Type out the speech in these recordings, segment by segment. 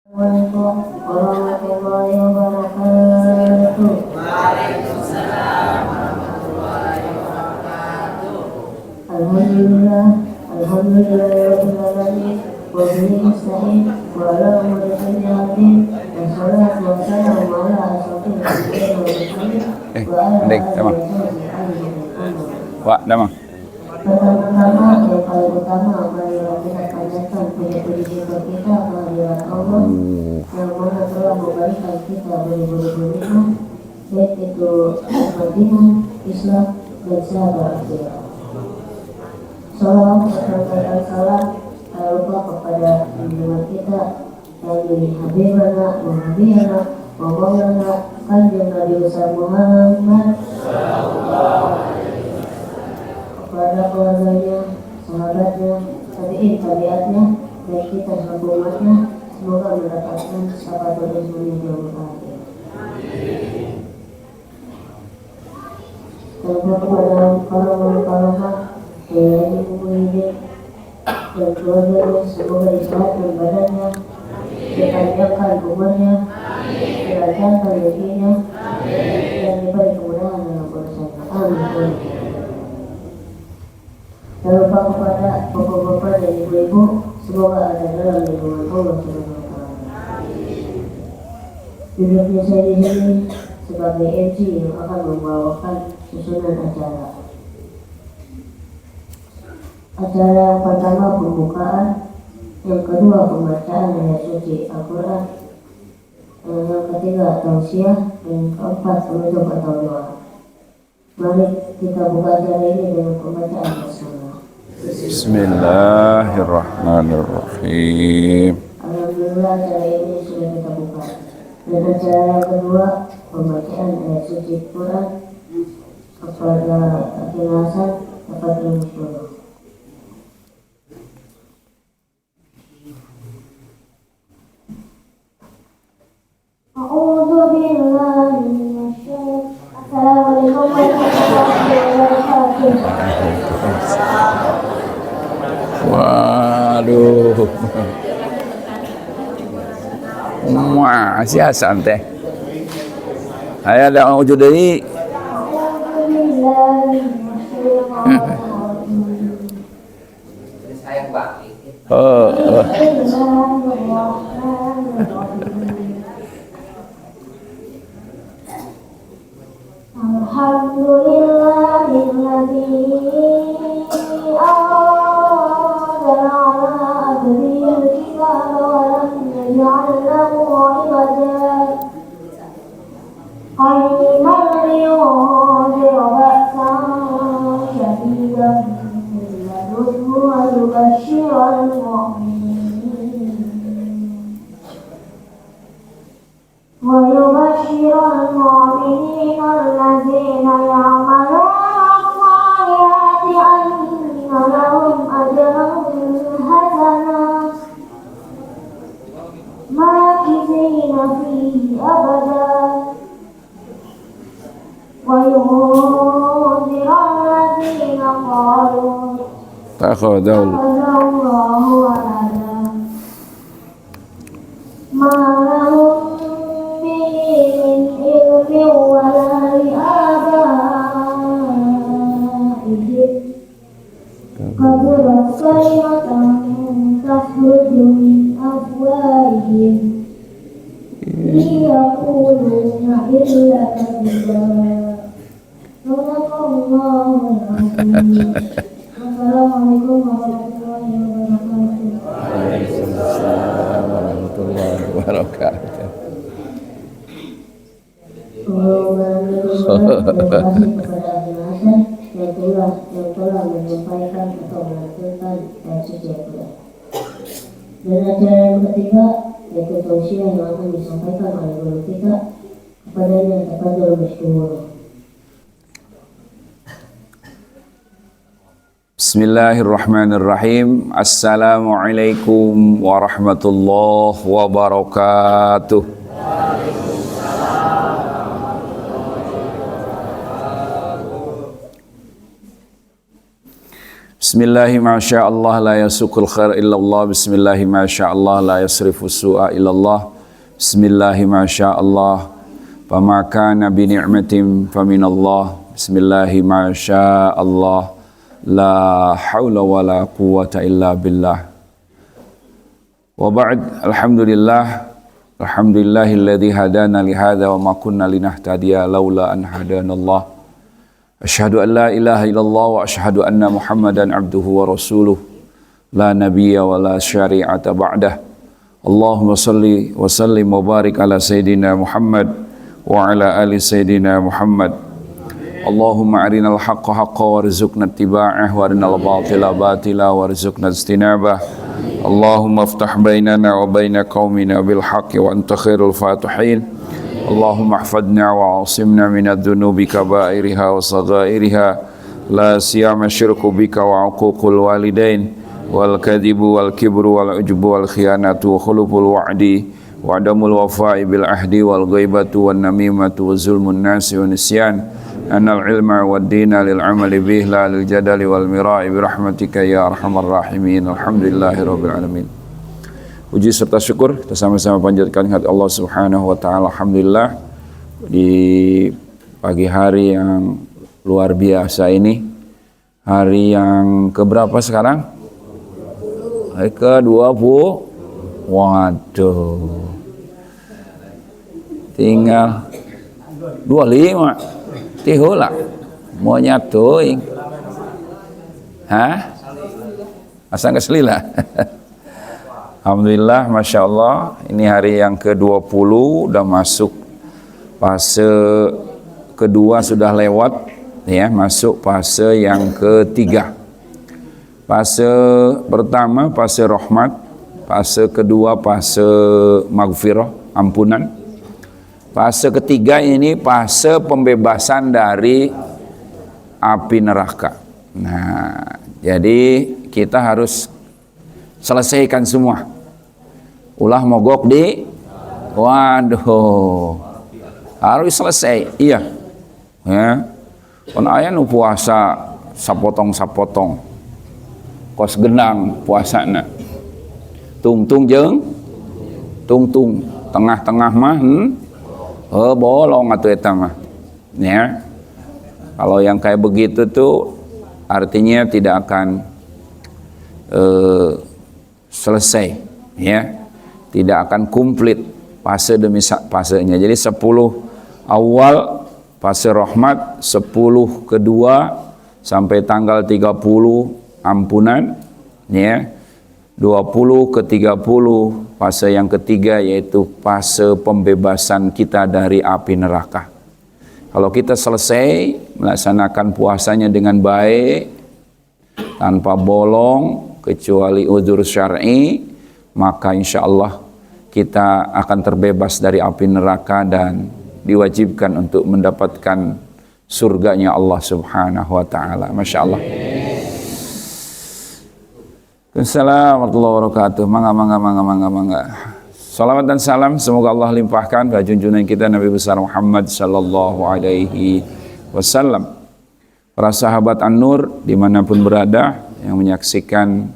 Assalamualaikum warahmatullahi wabarakatuh. Waalaikumsalam warahmatullahi wabarakatuh. Alhamdulillah, alhamdulillahirabbil alamin. Wa bihi nasta'in wa ala umuri dunya wassalatu wassalamu ala asyrofil anbiya'i wal mursalin wa ala Dek, alihi Damang. wa sahbihi. Wak, Damang. Pertama-tama yang paling utama marilah kita panjatkan puji-puji syukur kita kehadirat Allah yang mana telah memberikan kita beribu-ribu nikmat, baik itu iman, Islam dan sahabat akhirat. Salawat dan salam tak lupa kepada junjungan kita Nabi Habibana wa Habibana wa Maulana Kanjeng Nabi Muhammad kepada keluarganya, sahabatnya, tabi'atnya, dan kita sebagai umatnya, semoga mendapatkan syafaat Rasulullah yang bahagia. Dan kepada para yang dimuliakan dan keluarganya, semoga diselamatkan badannya, dipanjangkan umurnya, dilancarkan rezekinya, dan diberi kemudahan dalam urusannya. Amin. Dan lupa kepada bapak-bapak dan ibu-ibu, semoga ada dalam lindungan Allah Subhanahu wa Ta'ala. Duduknya saya di sini sebagai MC yang akan membawakan susunan acara. Acara yang pertama pembukaan, yang kedua pembacaan ayat suci Al-Quran, yang ketiga tausiah, dan yang keempat penutup atau doa. Mari kita buka acara ini dengan pembacaan bersama. Bismillahirrahmanirrahim. Alhamdulillah acara ini sudah kita buka. Dan acara yang kedua pembacaan ayat suci Quran kepada Akhil Hasan kepada Muslim. Assalamualaikum warahmatullahi wabarakatuh. Waduh. Masih Hasan teh. Aya ada wujud deui. Oh. Alhamdulillahilladzi anzala ala abdihi al-kitaba wa lam yaj'al lahu 'iwajan qayyiman liyunzira ba'san shadidan min ladunhu wa yubashshiral المؤمنين الذين يعملون الصالحات أن لهم أجرا حسنا ماكثين فيه أبدا وينذر الذين قالوا اتخذ الله ولدا ما لهم ولا لآبائهم كبرت كلمة تخرج من أفواههم إن يقولون إلا كذبا صدق الله العظيم. Wassalamualaikum warahmatullahi wabarakatuh. Waalaikumsalam warahmatullahi wabarakatuh. Kepada Akhil Hasan yang telah menyampaikan atau melantunkan ayat suci Al-Quran. Dan acara yang ketiga yaitu tausiah yang akan disampaikan oleh guru kita kepadanya tafadhol mashkur. Bismillahirrahmanirrahim. Assalamualaikum warahmatullahi wabarakatuh. Bismillahi masyaallah la yasukul khair illallah. Bismillahi masyaallah la yasrifu su'a illallah. Bismillahi masyaallah fama kana bi ni'matin faminallah. Bismillahi masyaallah la haula wala quwwata illa billah. Wa ba'd, alhamdulillahilladzi hadana li hadza wa ma kunna linahtadiya laula an hadanallah. Asyhadu an la ilaha illallah wa asyhadu anna Muhammadan abduhu wa rasuluh la nabiyya wa la syari'ata ba'dah. Allahumma salli wa sallim wa barik ala sayyidina Muhammad wa ala ali sayyidina Muhammad. Allahumma arinal haqqa haqqa warzuqna ittiba'ah wa arinal batila batila warzuqna ijtinabah. Allahumma aftah bainana wa baina qaumina bil haqqi wa anta khairul fatihin. Allahumma ahfadna wa asimna minadh dhunubi kabairiha wa saghairiha la siyama syirku bika wa uququl walidain wal kadhibu wal kibru wal ujbu wal khiyanatu wa khuluful wa'di wa adamul wafa'i bil ahdi wal ghaibatu wan namimatu wa zulmun nasi wa nisyan anal ilma wad dina lil amali bih la lil jadali wal mira'i bi rahmatika ya arhamar rahimin. Alhamdulillahi rabbil alamin. Puji serta syukur kita sama-sama panjatkan kehadirat Allah Subhanahu wa taala. Alhamdulillah di pagi hari yang luar biasa ini. Hari yang keberapa sekarang? Hari ke-20. Waduh. Tinggal 25. Tihula. Mau nyatuin. Hah? Asal keselila. Alhamdulillah, Masya Allah, ini hari yang ke-20, udah masuk fase kedua sudah lewat, ya, masuk fase yang ketiga. Fase pertama, fase rahmat, fase kedua, fase maghfirah, ampunan. Fase ketiga ini fase pembebasan dari api neraka. Nah, jadi kita harus selesaikan semua. Ulah mogok di waduh. Harus selesai. Iya. Ya. Kon aya nu puasa sapotong-sapotong. Kos genang puasana. Tungtung jeung tungtung. Tengah-tengah mah bolong atuh eta mah. Ya. Kalau yang kayak begitu tuh artinya tidak akan selesai, ya, tidak akan komplit fase demi fasenya. Jadi 10 awal fase rahmat, 10 kedua sampai tanggal 30 ampunan, ya, 20 ke 30 fase yang ketiga yaitu fase pembebasan kita dari api neraka. Kalau kita selesai melaksanakan puasanya dengan baik tanpa bolong kecuali udzur syar'i, maka insya Allah kita akan terbebas dari api neraka dan diwajibkan untuk mendapatkan surganya Allah Subhanahu wa taala. Masya Allah. Assalamualaikum warahmatullahi wabarakatuh. Mangga. Salawat dan salam semoga Allah limpahkan pada junjungan kita Nabi besar Muhammad sallallahu alaihi wasallam. Para sahabat An-Nur dimanapun berada yang menyaksikan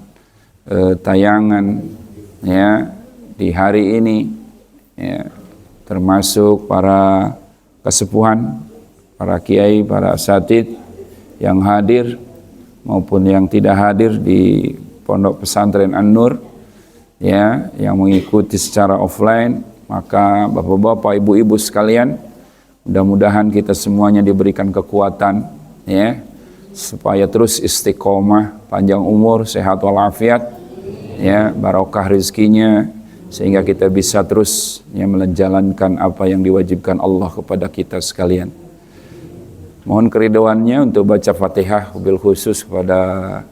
tayangan, ya, di hari ini, ya, termasuk para kesepuhan, para kiai, para asatidz yang hadir maupun yang tidak hadir di Pondok Pesantren An-Nur, ya, yang mengikuti secara offline. Maka bapak-bapak, ibu-ibu sekalian, mudah-mudahan kita semuanya diberikan kekuatan, ya, supaya terus istiqomah, panjang umur, sehat walafiat, ya, barokah rezekinya, sehingga kita bisa terus, ya, menjalankan apa yang diwajibkan Allah kepada kita sekalian. Mohon keridhaannya untuk baca Fatihah bil khusus kepada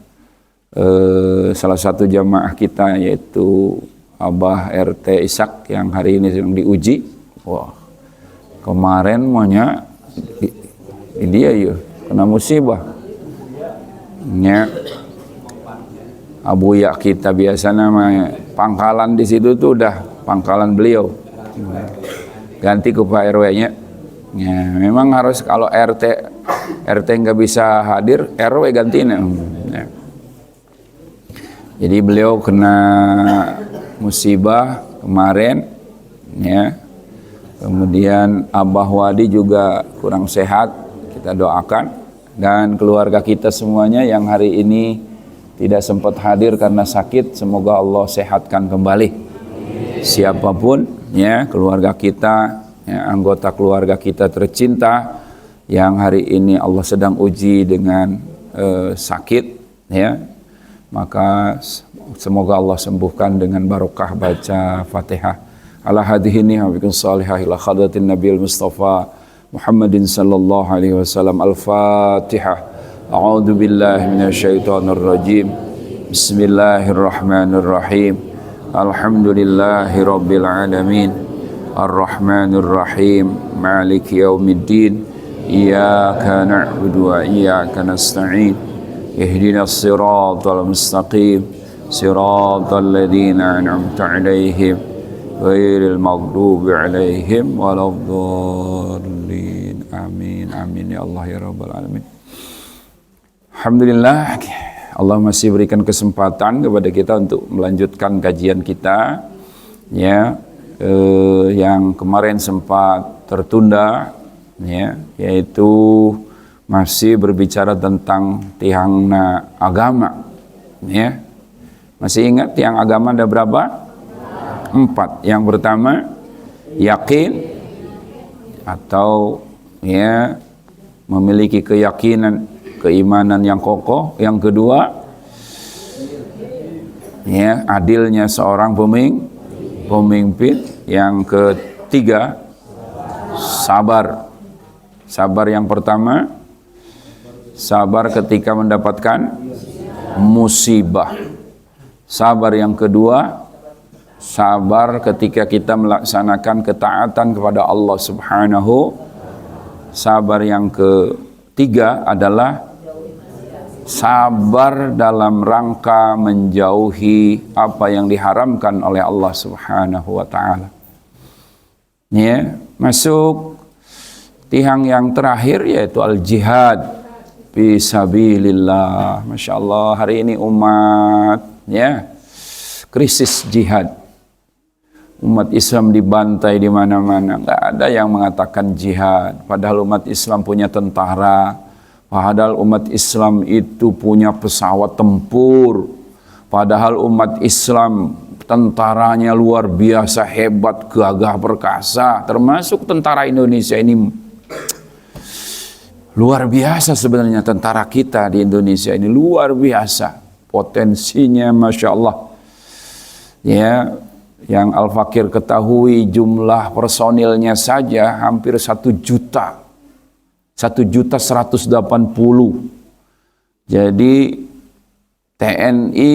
salah satu jamaah kita yaitu Abah RT Ishak yang hari ini sedang diuji. Wah, kemarin maunya dia yuk kena musibah. Ya, Abu Ya kita biasa nama pangkalan di situ tuh udah pangkalan beliau. Ganti ke Pak RW-nya. Ya, memang harus kalau RT nggak bisa hadir, RW gantiin. Ya. Jadi beliau kena musibah kemarin, ya. Kemudian Abah Wadi juga kurang sehat, kita doakan. Dan keluarga kita semuanya yang hari ini tidak sempat hadir karena sakit, semoga Allah sehatkan kembali. Siapapun, ya, keluarga kita, ya, anggota keluarga kita tercinta yang hari ini Allah sedang uji dengan sakit, ya, maka semoga Allah sembuhkan dengan barokah baca Fatihah. Ala hadhihi wabikum salihah ila khadratin Nabil Mustafa Muhammadin sallallahu alaihi wasallam. Al-Fatihah. A'udzu billahi minasyaitonir rajim. Bismillahirrahmanirrahim. Alhamdulillahi rabbil alamin. Ar-Rahmanir Rahim. Maliki yaumiddin. Iyyaka na'budu wa iyyaka nasta'in. Ihdinas siratal mustaqim. Siratal ladzina an'amta 'alaihim ghairil maghdubi 'alaihim waladdallin. Amin amin ya Allah ya rabbal alamin. Alhamdulillah, Allah masih berikan kesempatan kepada kita untuk melanjutkan kajian kita, ya, yang kemarin sempat tertunda, ya, yaitu masih berbicara tentang tiangna agama, ya. Masih ingat tiang agama ada berapa? 4. Yang pertama, yakin atau, ya, memiliki keyakinan, keimanan yang kokoh. Yang kedua, ya, adilnya seorang pemimpin. Yang ketiga, sabar. Sabar yang pertama, sabar ketika mendapatkan musibah. Sabar yang kedua, sabar ketika kita melaksanakan ketaatan kepada Allah Subhanahu. Sabar yang ketiga adalah sabar dalam rangka menjauhi apa yang diharamkan oleh Allah Subhanahu wa taala. Ya, masuk tiang yang terakhir yaitu al-jihad fi sabilillah. Masya Allah, hari ini umat, ya, krisis jihad. Umat Islam dibantai di mana-mana. Nggak ada yang mengatakan jihad. Padahal umat Islam punya tentara. Padahal umat Islam itu punya pesawat tempur. Padahal umat Islam tentaranya luar biasa hebat, gagah perkasa. Termasuk tentara Indonesia ini luar biasa sebenarnya. Tentara kita di Indonesia ini luar biasa. Potensinya Masya Allah. Ya, yang Al-Fakir ketahui jumlah personilnya saja hampir 1 juta. 1.180.000. Jadi TNI,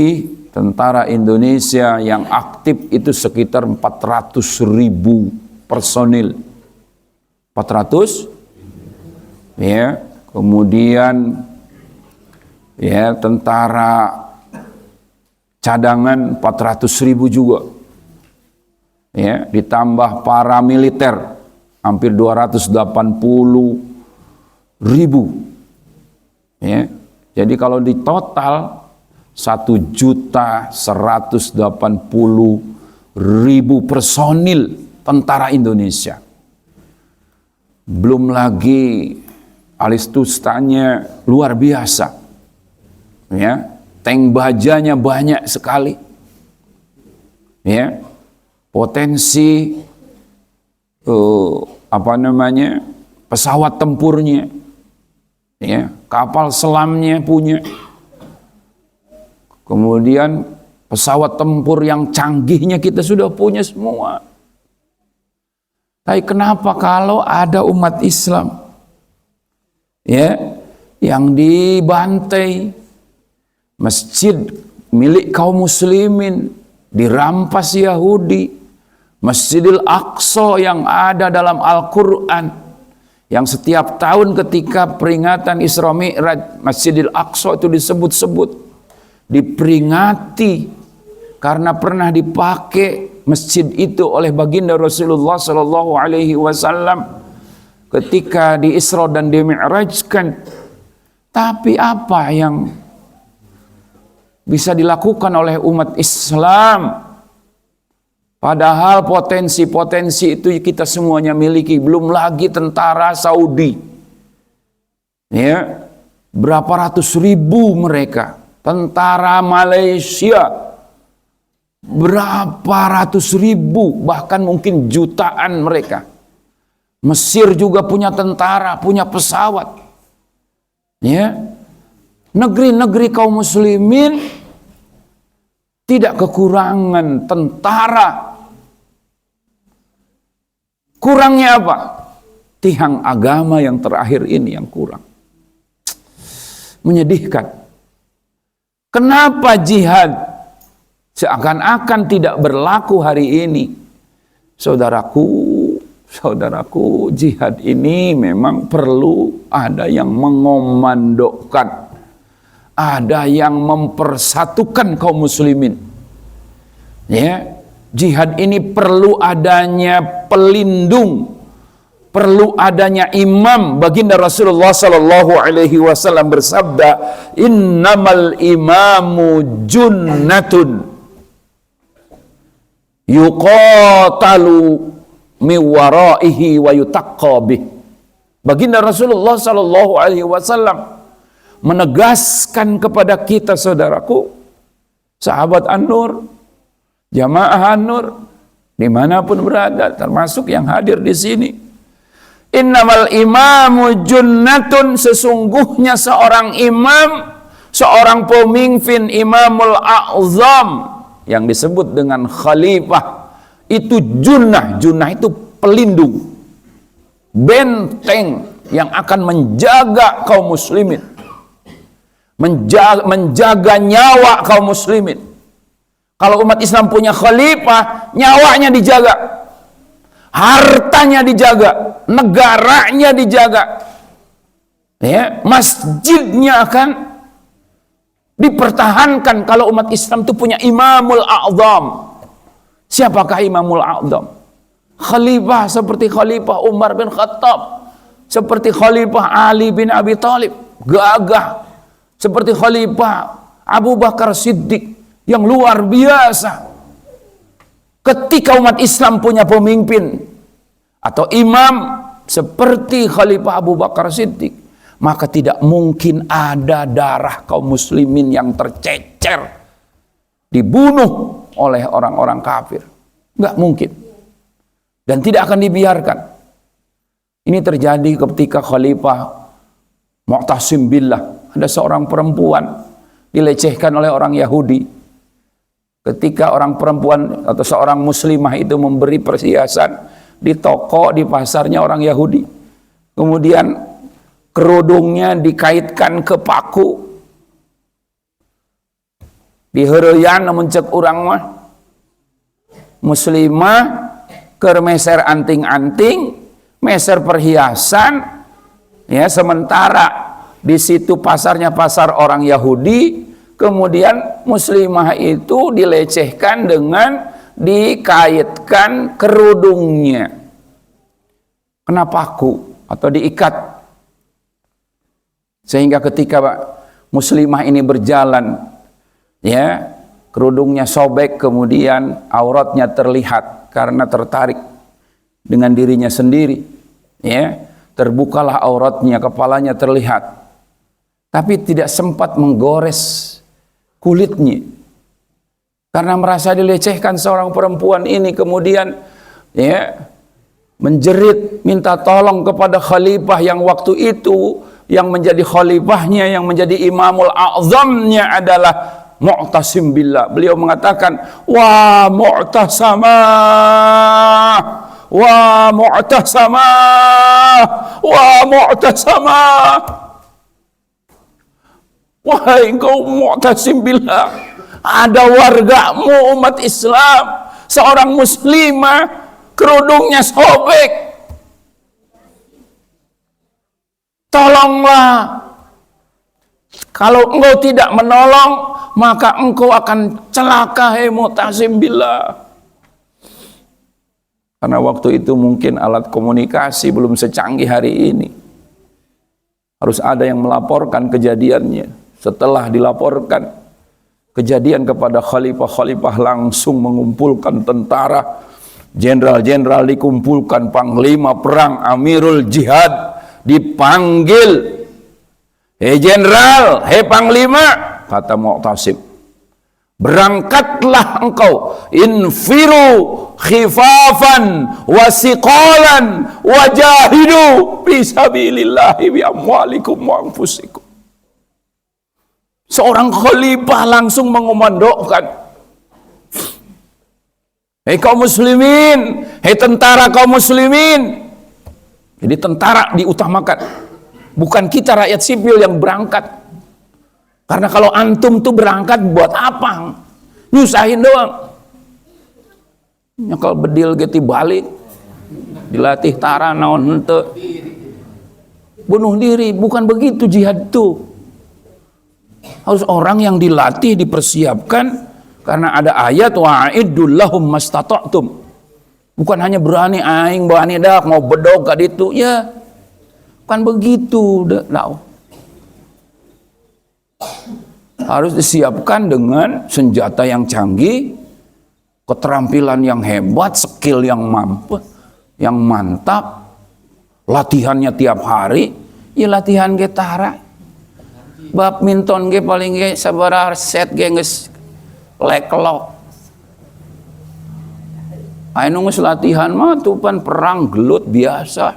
tentara Indonesia yang aktif itu sekitar 400.000 personil. 400, ya. Kemudian, ya, tentara cadangan 400.000 juga. Ya, ditambah para militer hampir 280.000. Ya, jadi kalau di total 1.180.000 personil tentara Indonesia. Belum lagi alistustanya luar biasa. Ya, tank bajanya banyak sekali. Ya. Potensi pesawat tempurnya, ya, kapal selamnya punya, kemudian pesawat tempur yang canggihnya kita sudah punya semua. Tapi kenapa kalau ada umat Islam, ya, yang dibantai, masjid milik kaum muslimin dirampas Yahudi, Masjidil Aqsa yang ada dalam Al-Quran, yang setiap tahun ketika peringatan Isra Mi'raj, Masjidil Aqsa itu disebut-sebut, diperingati karena pernah dipakai masjid itu oleh baginda Rasulullah Sallallahu Alaihi Wasallam ketika di Isra dan di Mi'rajkan. Tapi apa yang bisa dilakukan oleh umat Islam. Padahal potensi-potensi itu kita semuanya miliki. Belum lagi tentara Saudi. Ya, berapa ratus ribu mereka. Tentara Malaysia berapa ratus ribu, bahkan mungkin jutaan mereka. Mesir juga punya tentara, punya pesawat. Ya, negeri-negeri kaum muslimin tidak kekurangan tentara. Kurangnya apa? Tiang agama yang terakhir ini yang kurang. Menyedihkan. Kenapa jihad seakan-akan tidak berlaku hari ini? Saudaraku, jihad ini memang perlu ada yang mengomandokan, ada yang mempersatukan kaum muslimin. Ya, jihad ini perlu adanya pelindung, perlu adanya imam. Baginda Rasulullah sallallahu alaihi wasallam bersabda, "Innamal imamu junnatun yuqatalu min waraihi wa yutaqqa bih." Baginda Rasulullah sallallahu alaihi wasallam menegaskan kepada kita, saudaraku, sahabat An-Nur, jamaah An-Nur, dimanapun berada, termasuk yang hadir di sini. Innamal imamu junnatun, sesungguhnya seorang imam, seorang pemimpin, imamul a'zam, yang disebut dengan khalifah, itu junnah. Junnah itu pelindung, benteng yang akan menjaga kaum muslimin, menjaga nyawa kaum muslimin. Kalau umat Islam punya khalifah, nyawanya dijaga, hartanya dijaga, negaranya dijaga, ya, masjidnya akan dipertahankan kalau umat Islam itu punya imamul a'zam. Siapakah imamul a'zam? Khalifah seperti Khalifah Umar bin Khattab, seperti Khalifah Ali bin Abi Thalib, gagah, seperti Khalifah Abu Bakar Siddiq yang luar biasa. Ketika umat Islam punya pemimpin atau imam seperti Khalifah Abu Bakar Siddiq, maka tidak mungkin ada darah kaum muslimin yang tercecer, dibunuh oleh orang-orang kafir. Nggak mungkin. Dan tidak akan dibiarkan. Ini terjadi ketika Khalifah Mu'tasim Billah. Ada seorang perempuan dilecehkan oleh orang Yahudi. Ketika orang perempuan atau seorang muslimah itu memberi perhiasan di toko, di pasarnya orang Yahudi, kemudian kerudungnya dikaitkan ke paku, diheureyan namun cek urang mah muslimah keur meser anting-anting, meser perhiasan, ya, sementara di situ pasarnya pasar orang Yahudi. Kemudian muslimah itu dilecehkan dengan dikaitkan kerudungnya kena paku atau diikat, sehingga ketika muslimah ini berjalan, ya, kerudungnya sobek, kemudian auratnya terlihat karena tertarik dengan dirinya sendiri, ya, terbukalah auratnya, kepalanya terlihat, tapi tidak sempat menggores kulitnya karena merasa dilecehkan. Seorang perempuan ini kemudian, ya, menjerit minta tolong kepada khalifah yang waktu itu yang menjadi khalifahnya, yang menjadi imamul a'zamnya adalah Mu'tasim Billah. Beliau mengatakan, "Wa Mu'tasama, wa Mu'tasama, wa Mu'tasama." Wahai engkau Mu'tasim Billah, ada wargamu umat Islam, seorang muslimah kerudungnya sobek, tolonglah. Kalau engkau tidak menolong, maka engkau akan celaka, hai Mu'tasim Billah. Karena waktu itu mungkin alat komunikasi belum secanggih hari ini. Harus ada yang melaporkan kejadiannya. Setelah dilaporkan, kejadian kepada khalifah-khalifah langsung mengumpulkan tentara, jenderal-jenderal dikumpulkan, panglima perang, amirul jihad dipanggil. Hei jenderal, hei panglima, kata Mu'tasim, berangkatlah engkau, infiru khifafan wasiqalan wajahidu fisabilillahi bi amwalikum wa anfusikum. Seorang khalifah langsung mengomandokan, hei kaum muslimin, hei tentara kaum muslimin. Jadi tentara diutamakan, bukan kita rakyat sipil yang berangkat. Karena kalau antum tuh berangkat buat apa? Nyusahin doang. Nyakal bedil geti balik, dilatih tara naon henteu. Bunuh diri, bukan begitu jihad tuh. Harus orang yang dilatih, dipersiapkan, karena ada ayat wa'iddul lahum mastata'tum. Bukan hanya berani aing berani dak mau bedog ka ditu, ya. Bukan begitu, dah. Harus disiapkan dengan senjata yang canggih, keterampilan yang hebat, skill yang mampu, yang mantap, latihannya tiap hari, ya latihan ge tara. Badminton ge paling ge sabaraha set ge geus leklok. Anu geus latihan mah tupan perang gelut biasa.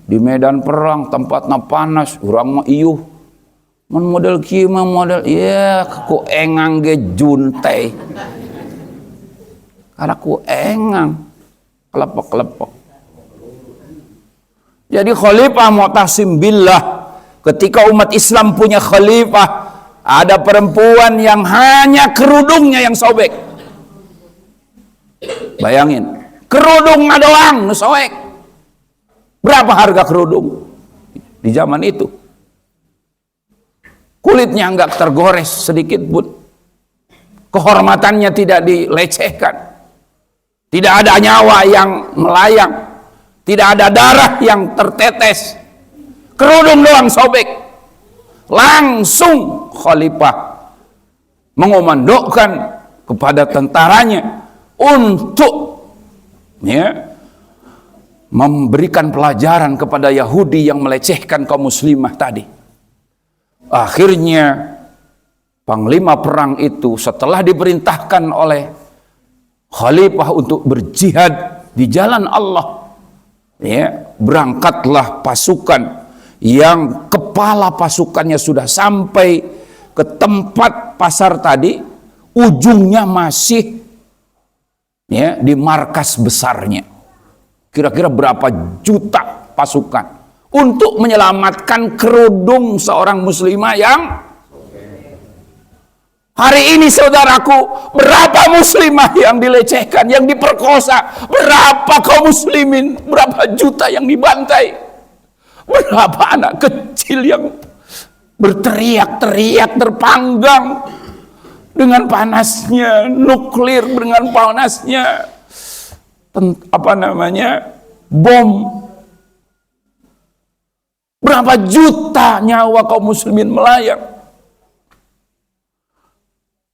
Di medan perang tempatna panas, urang mah iuh. Mun model kieu mah model ya ku engang ge juntai. Karena ku engang kelepek-kelepek. Jadi khalifah Mu'tasim billah, ketika umat Islam punya khalifah, ada perempuan yang hanya kerudungnya yang sobek. Bayangin, kerudungnya doang nu sobek. Berapa harga kerudung di zaman itu? Kulitnya enggak tergores sedikit pun. Kehormatannya tidak dilecehkan. Tidak ada nyawa yang melayang. Tidak ada darah yang tertetes. Kerudung doang sobek. Langsung khalifah mengomandokkan kepada tentaranya untuk memberikan pelajaran kepada Yahudi yang melecehkan kaum muslimah tadi. Akhirnya panglima perang itu setelah diperintahkan oleh khalifah untuk berjihad di jalan Allah, berangkatlah pasukan yang kepala pasukannya sudah sampai ke tempat pasar tadi, ujungnya masih di markas besarnya. Kira-kira berapa juta pasukan untuk menyelamatkan kerudung seorang muslimah yang hari ini, saudaraku, berapa muslimah yang dilecehkan, yang diperkosa, berapa kaum muslimin, berapa juta yang dibantai, berapa anak kecil yang berteriak-teriak terpanggang dengan panasnya nuklir, dengan panasnya bom. Berapa juta nyawa kaum muslimin melayang.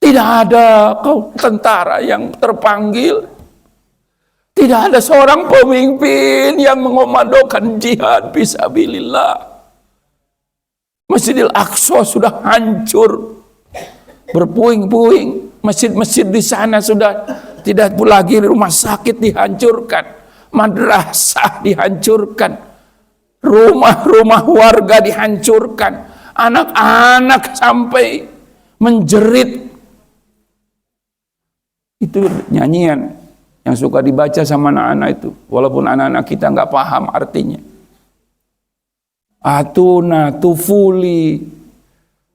Tidak ada kaum tentara yang terpanggil. Tidak ada seorang pemimpin yang mengomandokan jihad fisabilillah. Masjidil Aqsa sudah hancur, berpuing-puing. Masjid-masjid di sana sudah tidak lagi, rumah sakit dihancurkan, madrasah dihancurkan, rumah-rumah warga dihancurkan, anak-anak sampai menjerit. Itu nyanyian yang suka dibaca sama anak-anak itu, walaupun anak-anak kita nggak paham artinya. Atuna tufuli,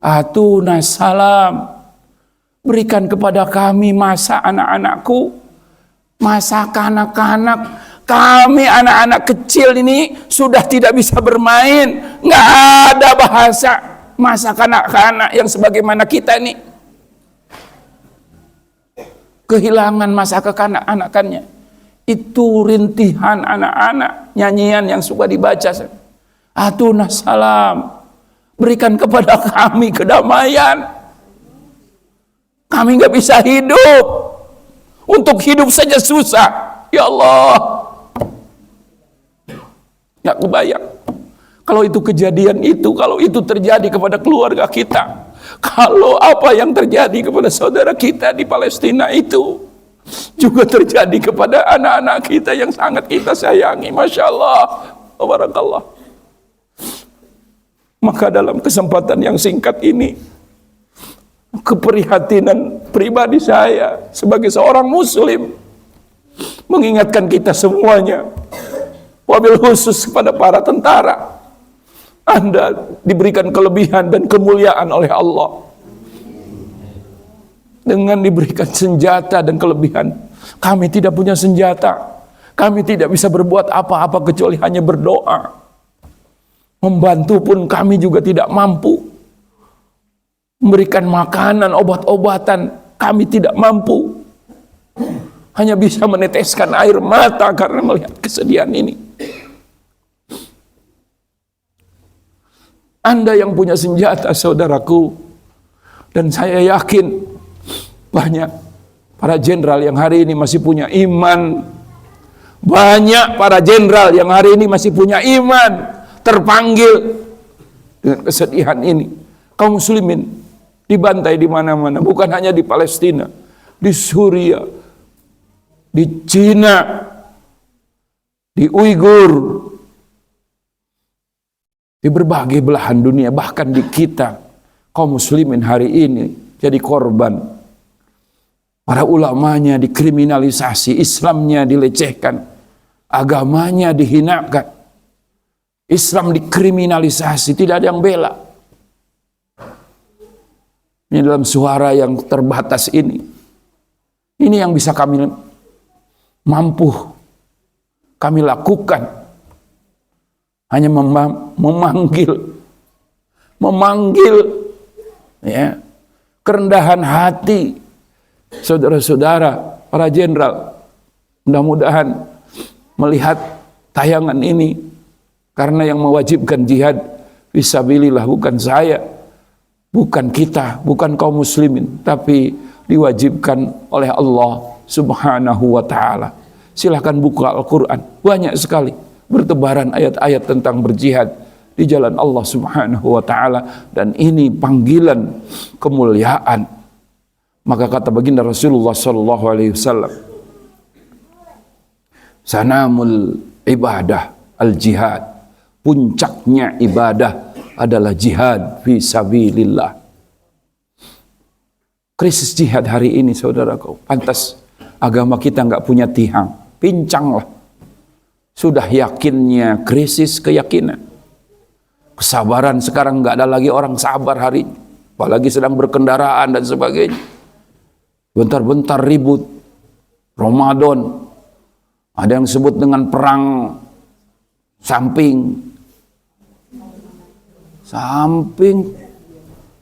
atuna salam. Berikan kepada kami masa anak-anakku, masa kanak-kanak. Kami anak-anak kecil ini sudah tidak bisa bermain, nggak ada bahasa masa kanak-kanak yang sebagaimana kita ini. Kehilangan masa kekanak-kanakannya. Itu rintihan anak-anak, nyanyian yang suka dibaca. Atuna salam, berikan kepada kami kedamaian. Kami nggak bisa hidup. Untuk hidup saja susah. Ya Allah. Nggak kebayang. Kalau itu kejadian itu, kalau itu terjadi kepada keluarga kita, kalau apa yang terjadi kepada saudara kita di Palestina itu juga terjadi kepada anak-anak kita yang sangat kita sayangi, Masya Allah, Barakallah. Maka dalam kesempatan yang singkat ini, keprihatinan pribadi saya sebagai seorang muslim mengingatkan kita semuanya, wabil khusus kepada para tentara, Anda diberikan kelebihan dan kemuliaan oleh Allah dengan diberikan senjata dan kelebihan. Kami tidak punya senjata, kami tidak bisa berbuat apa-apa kecuali hanya berdoa. Membantu pun kami juga tidak mampu. Memberikan makanan, obat-obatan, kami tidak mampu. Hanya bisa meneteskan air mata karena melihat kesedihan ini. Anda yang punya senjata, saudaraku, dan saya yakin banyak para jenderal yang hari ini masih punya iman. Banyak para jenderal yang hari ini masih punya iman, terpanggil dengan kesedihan ini. Kaum muslimin dibantai di mana-mana, bukan hanya di Palestina, di Suriah, di Cina, di Uighur, di berbagai belahan dunia, bahkan di kita, kaum muslimin hari ini jadi korban. Para ulamanya dikriminalisasi, Islamnya dilecehkan, agamanya dihinakan, Islam dikriminalisasi, tidak ada yang bela. Ini dalam suara yang terbatas ini yang bisa kami mampu kami lakukan. Hanya memanggil ya, kerendahan hati saudara-saudara para jenderal. Mudah-mudahan melihat tayangan ini, karena yang mewajibkan jihad fisabilillah bukan saya, bukan kita, bukan kaum muslimin, tapi diwajibkan oleh Allah Subhanahu wa ta'ala. Silahkan buka Al-Quran, banyak sekali bertebaran ayat-ayat tentang berjihad di jalan Allah Subhanahu wa ta'ala, dan ini panggilan kemuliaan. Maka kata baginda Rasulullah sallallahu alaihi wasallam, sanamul ibadah al-jihad, puncaknya ibadah adalah jihad fi sabilillah. Krisis jihad hari ini, saudaraku, pantas agama kita nggak punya tiang, pincanglah. Sudah yakinnya krisis keyakinan. Kesabaran sekarang nggak ada lagi orang sabar hari, apalagi sedang berkendaraan dan sebagainya. Bentar-bentar ribut. Ramadan, ada yang sebut dengan perang samping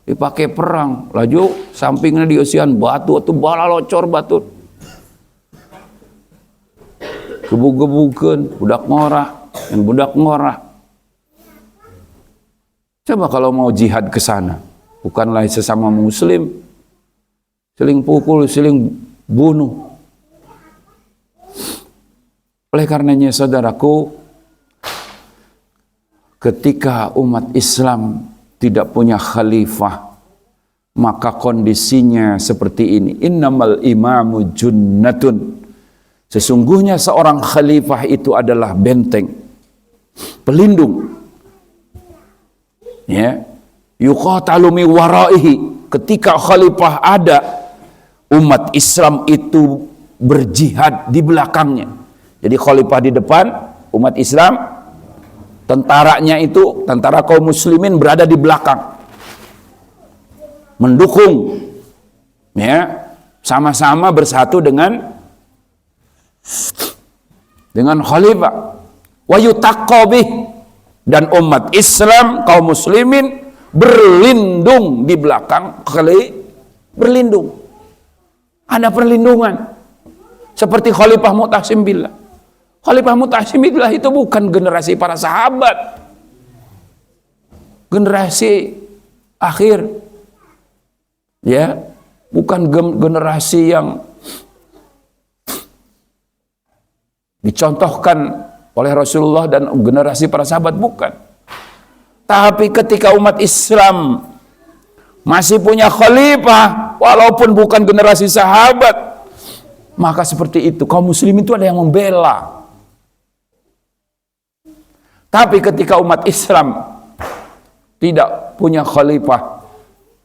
dipakai perang, laju sampingnya diusian batu atau bala locor batu. Gebuk-gebukan budak ngorah dan budak ngorah. Coba kalau mau jihad ke sana, bukanlah sesama muslim, saling pukul, saling bunuh. Oleh karenanya, saudaraku, ketika umat Islam tidak punya khalifah, maka kondisinya seperti ini. Innamal imamu junnatun. Sesungguhnya seorang khalifah itu adalah benteng, pelindung. Ya, yuqatalu mi waraihi. Ketika khalifah ada, umat Islam itu berjihad di belakangnya. Jadi khalifah di depan, umat Islam, tentaranya itu, tentara kaum muslimin berada di belakang, mendukung, ya, sama-sama bersatu dengan khalifah. Wa yutaqqabih, dan umat Islam, kaum muslimin berlindung di belakang berlindung. Ada perlindungan. Seperti Khalifah Mu'tasim Billah. Khalifah Mu'tasim Billah itu bukan generasi para sahabat, generasi akhir, ya, bukan generasi yang dicontohkan oleh Rasulullah dan generasi para sahabat, bukan. Tapi ketika umat Islam masih punya khalifah, walaupun bukan generasi sahabat, maka seperti itu kaum muslimin itu ada yang membela. Tapi ketika umat Islam tidak punya khalifah,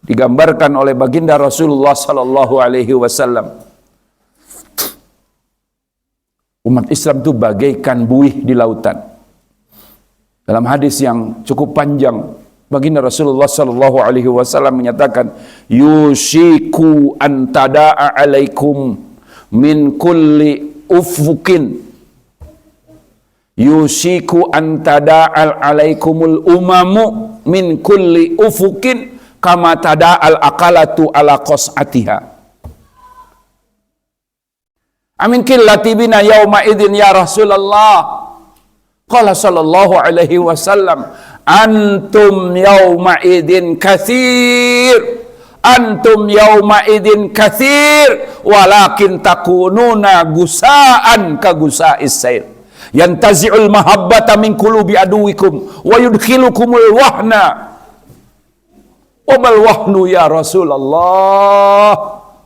digambarkan oleh baginda Rasulullah sallallahu alaihi wasallam, umat Islam itu bagaikan buih di lautan. Dalam hadis yang cukup panjang, baginda Rasulullah sallallahu alaihi wasallam menyatakan, yushiku an tada'a alaikum min kulli ufukin, yushiku an tada'a alaikumul umamu min kulli ufukin kama tada'al akalatu ala qas'atiha. Amin qillati bina yauma idzin ya Rasulullah. Qala sallallahu alaihi wasallam, antum yauma idzin katsir, antum yauma idzin katsir, walakin takununa gusaan ka gusa'is sail. Yantazi'ul mahabbata min qulubi aduwikum wa yudkhilukumul wahna. Wamal wahnu ya Rasulullah.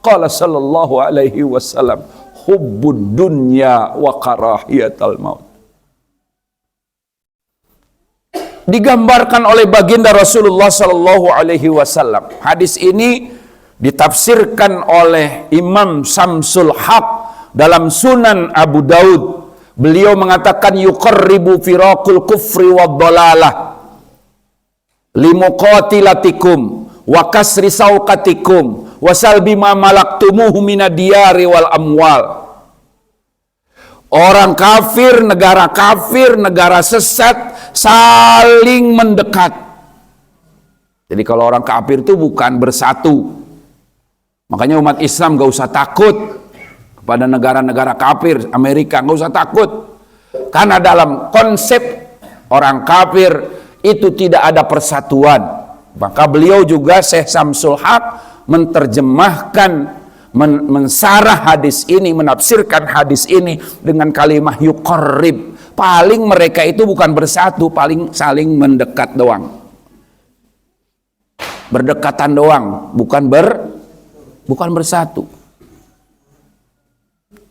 Qala sallallahu alaihi wasallam, hubbud dunya wa karahiyatal maut. Digambarkan oleh baginda Rasulullah sallallahu alaihi wasallam. Hadis ini ditafsirkan oleh Imam Samsul Haq dalam Sunan Abu Daud. Beliau mengatakan yuqarribu firaqul kufri wad dhalalah limuqatilatikum wa kasri sauqatikum wa salbi ma malaktumuhu minad diyari wal amwal. Orang kafir, negara sesat saling mendekat. Jadi kalau orang kafir itu bukan bersatu. Makanya umat Islam gak usah takut kepada negara-negara kafir, Amerika gak usah takut. Karena dalam konsep orang kafir itu tidak ada persatuan. Maka beliau juga Syekh Samsul Haq menerjemahkan, mensarah hadis ini, menafsirkan hadis ini dengan kalimat yuqarrib. Paling mereka itu bukan bersatu, paling saling mendekat doang. Berdekatan doang, bukan bersatu.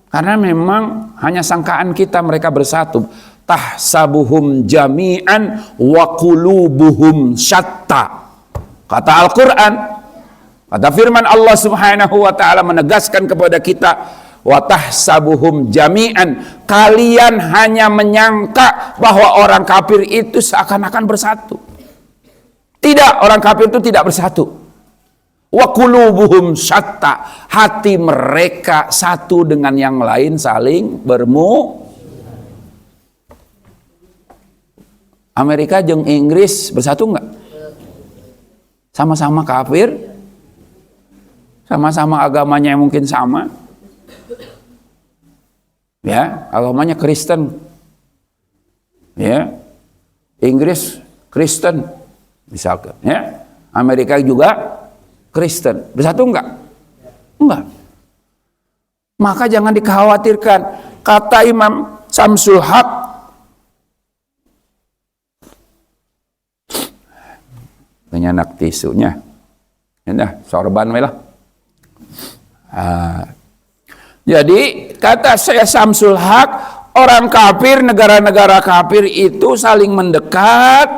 Karena memang hanya sangkaan kita mereka bersatu. Tahsabuhum jami'an wa qulubuhum syatta. Kata Al-Quran, kata firman Allah subhanahu wa ta'ala menegaskan kepada kita, wa tahsabuhum jami'an, kalian hanya menyangka bahwa orang kafir itu seakan-akan bersatu. Tidak, orang kafir itu tidak bersatu. Wa qulubuhum syatta, hati mereka satu dengan yang lain, saling Amerika jeung Inggris bersatu enggak? Sama-sama kafir, sama-sama agamanya yang mungkin sama, ya, agamanya Kristen, ya, Inggris Kristen, misalkan, ya, Amerika juga Kristen, bersatu enggak? Enggak. Maka jangan dikhawatirkan. Kata Imam Samsul Haq, penyanak tisunya, nah, sorban lah. Jadi kata saya Samsul Haq, orang kafir, negara-negara kafir itu saling mendekat,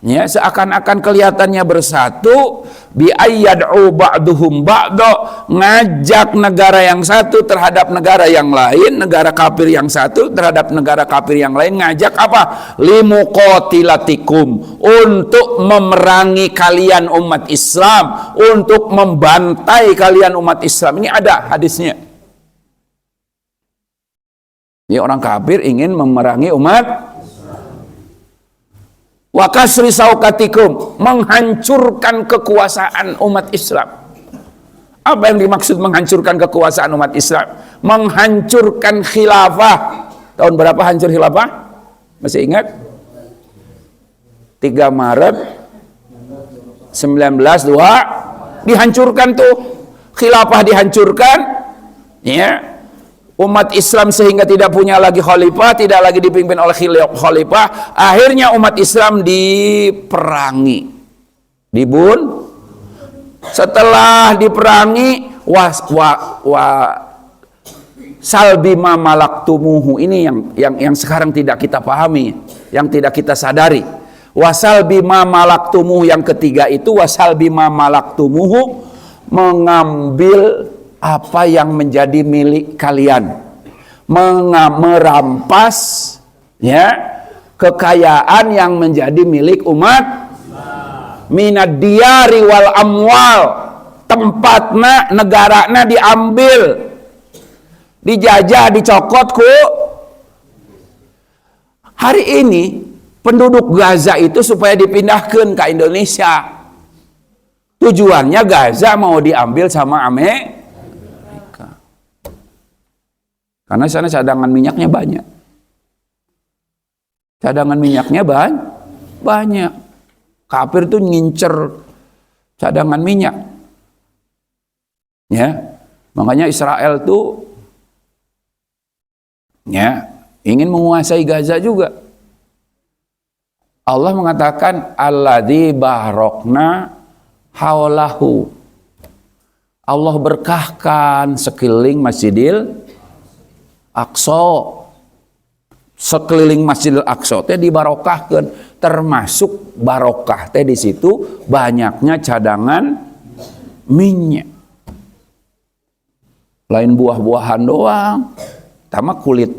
ya, seakan-akan kelihatannya bersatu, bi ayyad'u ba'duhum ba'da, ngajak negara yang satu terhadap negara yang lain, negara kafir yang satu terhadap negara kafir yang lain, ngajak apa? Limuqatilatikum, untuk memerangi kalian umat Islam, untuk membantai kalian umat Islam. Ini ada hadisnya. Ini orang kafir ingin memerangi umat, wa kasri saukatikum, menghancurkan kekuasaan umat Islam. Apa yang dimaksud menghancurkan kekuasaan umat Islam? Menghancurkan khilafah. Tahun berapa hancur khilafah? Masih ingat? 3 Maret 1902 dihancurkan tuh khilafah dihancurkan, ya, umat Islam sehingga tidak punya lagi khalifah, tidak lagi dipimpin oleh khalifah. Akhirnya umat Islam diperangi, setelah diperangi, salbi ma malaktumuhu, ini yang sekarang tidak kita pahami, yang tidak kita sadari. Wasal bima malaktumuhu, yang ketiga itu wasal bima malaktumuhu, mengambil apa yang menjadi milik kalian, merampas, ya, kekayaan yang menjadi milik umat, minad diyari wal amwal, tempatna negarana diambil, dijajah, dicokotku. Hari ini penduduk Gaza itu supaya dipindahkan ke Indonesia. Tujuannya Gaza mau diambil sama Amerika. Karena sana cadangan minyaknya banyak. Cadangan minyaknya banyak. Kafir tuh ngincer cadangan minyak. Ya. Makanya Israel tuh, ya, ingin menguasai Gaza juga. Allah mengatakan alladzi barokna haulahu. Allah berkahkan sekeliling Masjidil Aqsa. Sekeliling Masjidil Aqsa teh dibarokahkeun, termasuk barokah teh di situ banyaknya cadangan minyak. Lain buah-buahan doang. Tama kulit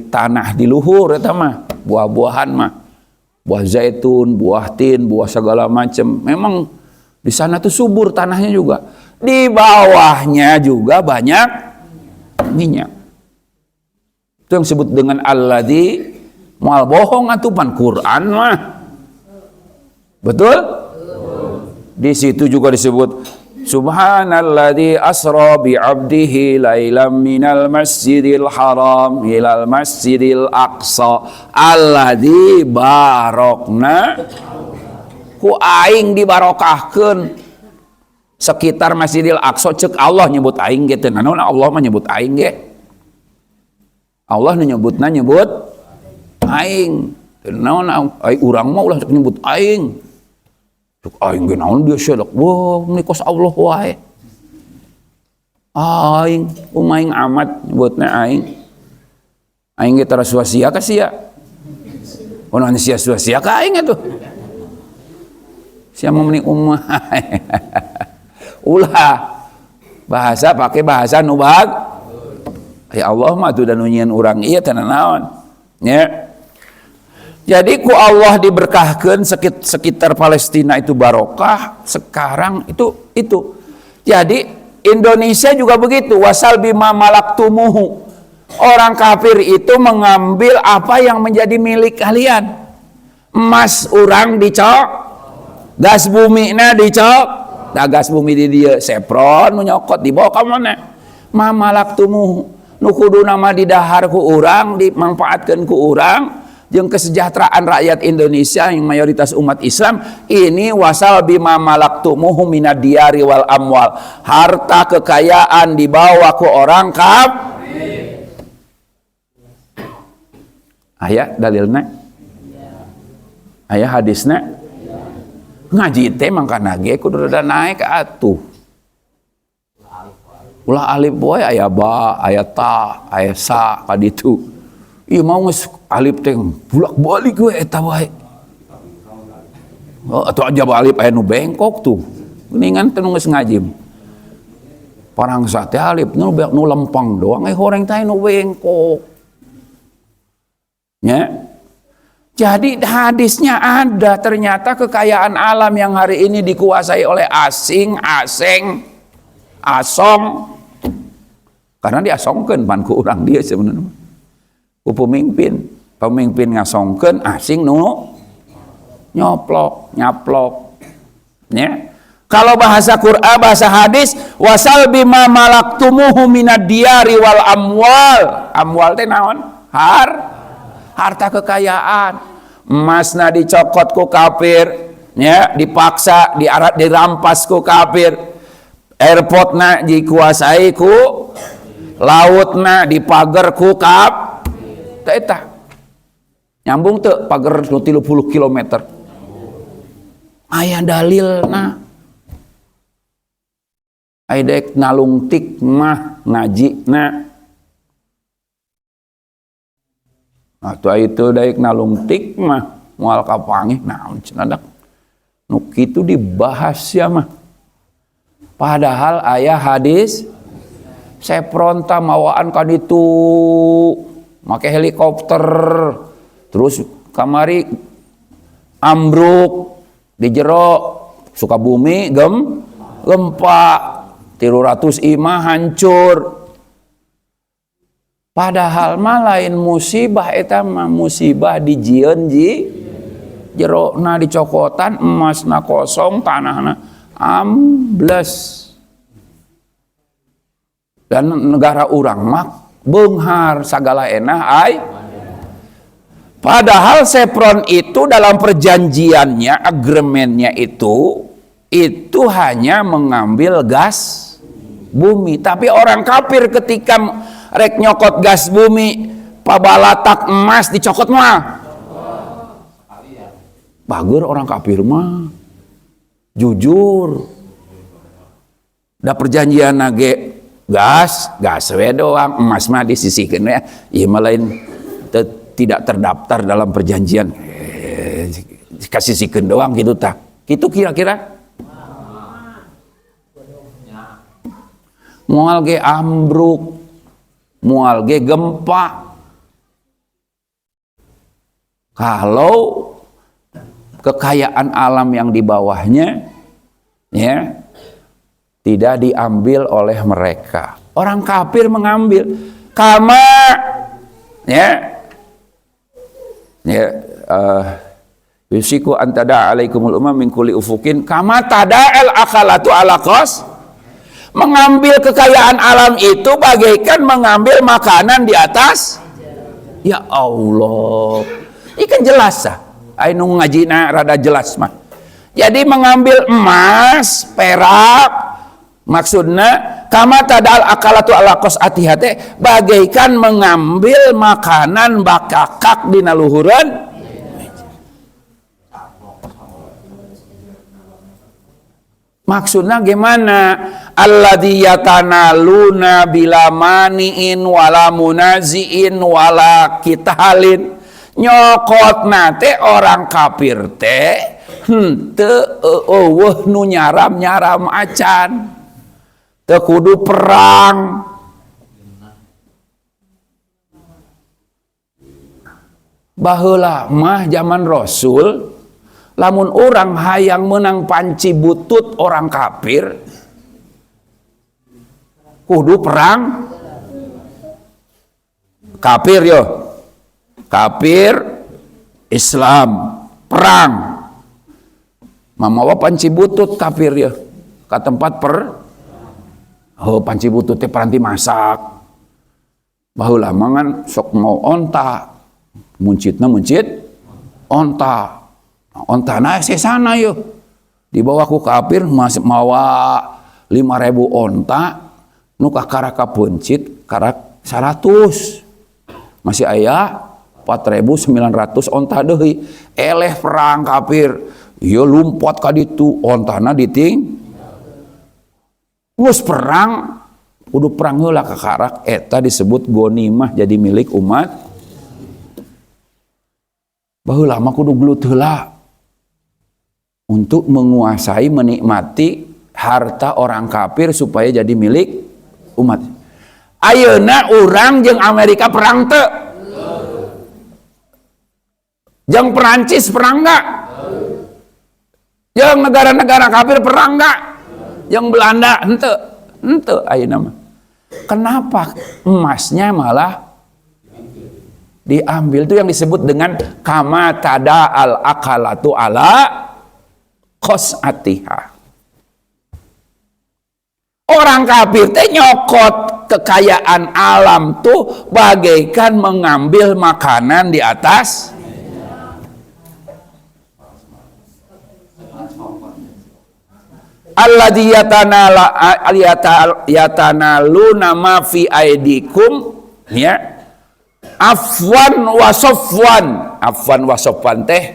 tanah di luhur, eta mah buah-buahan mah, buah zaitun, buah tin, buah segala macam. Memang di sana tuh subur tanahnya juga. Di bawahnya juga banyak minyak. Itu yang disebut dengan alladzi, moal bohong atupan Quran mah. Betul? Di situ juga disebut Subhanalladzi asra bi 'abdihi lailam minal masjidil haram ilal masjidil aqsa alladzi barokna, ku aing dibarokahkeun sekitar Masjidil Aqsa. Cek Allah nyebut aing gitu. Naon Allah mah nyebut aing ge. Allah nyebut aing. Naon urang mah ulah nyebut aing. Aing ge naon dia seudak, wah ini kos Allah wae. Aing umaing amat nyebutna aing. Aing ge tara sia-sia ka sia. Ono sia-sia ka aing atuh. Sia mah mending umah. Ulah bahasa pakai bahasa nu ya Allah mah tuh dan nunyian urang ieu teh naon. Nya. Jadi ku Allah diberkahkan sekitar Palestina itu barokah. Sekarang itu. Jadi Indonesia juga begitu. Wasal bima malaktumuhu. Orang kafir itu mengambil apa yang menjadi milik kalian. Emas urang dicok, gas bumi na dicok. Nah gas bumi di dia sepron menyokot dibawa ke mana? Ma malaktumuhu. Nu kudu nama didahar ku urang, dimanfaatkan ku urang. Jeung kesejahteraan rakyat Indonesia yang mayoritas umat Islam ini wasal bima malaktumuhu minad diyari wal amwal, harta kekayaan dibawa ke orang kafir. Aya dalilna? Aya hadisna? Ngaji teh mangkana ge kudu rada naek atuh. Ulah alif boy aya ba, aya ta, aya sa kaditu. Iya mau nges alif teh bulak-balik we eta wae. Oh atuh aja alif aya nu bengkok tuh. Geuningan teh nu geus ngajim. Parangsa teh alif nu lempang doang horeng teh nu bengkok. Nya. Jadi hadisnya ada, ternyata kekayaan alam yang hari ini dikuasai oleh asing, asong. Karena diasongkeun pan ku urang dia sebenarnya. Pemimpin ngasongkeun asing nu nyaplok ya. Kalau bahasa Quran, bahasa hadis, wasal bima malaktumuhu minad diyari wal amwal teh naon? Harta kekayaan. Emasna dicokot ku kafir, ya, dipaksa, dirampas ku kafir. Airport na dikuasai ku laut na dipager ku kap eta nyambung teu pager 30 km aya dalil na aya daek nalungtik mah ngaji na atau itu daek nalungtik mah moal kapangih naon cenah nu kitu dibahas ya mah padahal aya hadis sepronta mawaan kan itu make helikopter terus kamari ambruk di jero Sukabumi gempa 300 imah hancur padahal mah lain musibah eta mah musibah dijieun ji jero na dicokotan emasna kosong tanahna ambles dan negara urang mah beunghar sagala enah ai padahal Sepron itu dalam perjanjiannya agreementnya itu hanya mengambil gas bumi tapi orang kafir ketika rek nyokot gas bumi pabalatak emas dicokot mah bager orang kafir mah jujur da perjanjian nage gas we doang emas mah disisihkeun ya ieu mah lain tidak terdaftar dalam perjanjian kasisihkeun doang gitu tah kitu kira-kira moal ge ambruk moal ge gempa kalau kekayaan alam yang di bawahnya ya tidak diambil oleh mereka. Orang kafir mengambil kama yusiku antada alaikumul umam min kulli ufukin kama tada'al akalatu ala qas mengambil kekayaan alam itu bagaikan mengambil makanan di atas ya Allah ikan jelas sah anu ngajina rada jelas mah jadi mengambil emas perak maksudnya kama tadal akalatu ala qas'atihate bagaikan mengambil makanan bakakak dina luhureun maksudnya gimana alladzi yatanaluna bila maniin wala munaziin wala kitalin nyokot nate orang kafir teh henteu eueuh nu nyaram-nyaram acan teu kudu perang baheula mah zaman Rasul lamun orang hayang menang panci butut orang kafir kudu perang kafir yo kafir Islam perang mamawa panci butut kafir ya ke tempat panci butut teh peranti masak baheula mangan sok mau onta muncit onta ontana sesana yo dibawa ku kafir masih mawa 5.000 onta nu kakaraka pencit karak 100 masih aya 4.900 onta deui eleh perang kafir ieu lumpot ka ditu ontana diting geus perang kudu perang heula ka karak eta disebut ghanimah jadi milik umat baheula mah kudu gelut heula untuk menguasai menikmati harta orang kafir supaya jadi milik umat. Ayeuna urang jeung Amerika perang teu? Jeung Perancis perang enggak? Jeung negara-negara kafir perang enggak? Jeung Belanda henteu? Henteu ayeuna mah. Kenapa emasnya malah diambil? Itu yang disebut dengan kama tada al akalatu ala qas'atiha. Orang kafir teh nyokot kekayaan alam tuh bagaikan mengambil makanan di atas alladzi yatanaluna ma fi aidikum, ya, afwan wa sofwan teh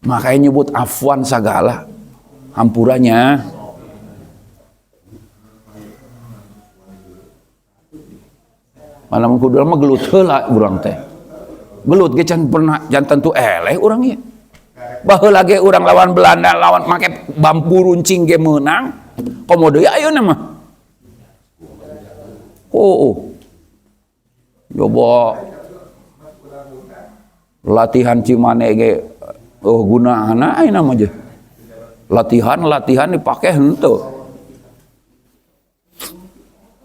makanya nyebut afwan segala hampurannya. Malam kudu mah gelut heula urang teh. Gelut ge can pernah jan tentu eleh urang ieu. Baheula ge urang lawan Belanda lawan make bambu runcing ge meunang. Komodo ayeuna mah. Coba latihan Cimane ge gunaana ayeuna mah je. Latihan dipake henteu.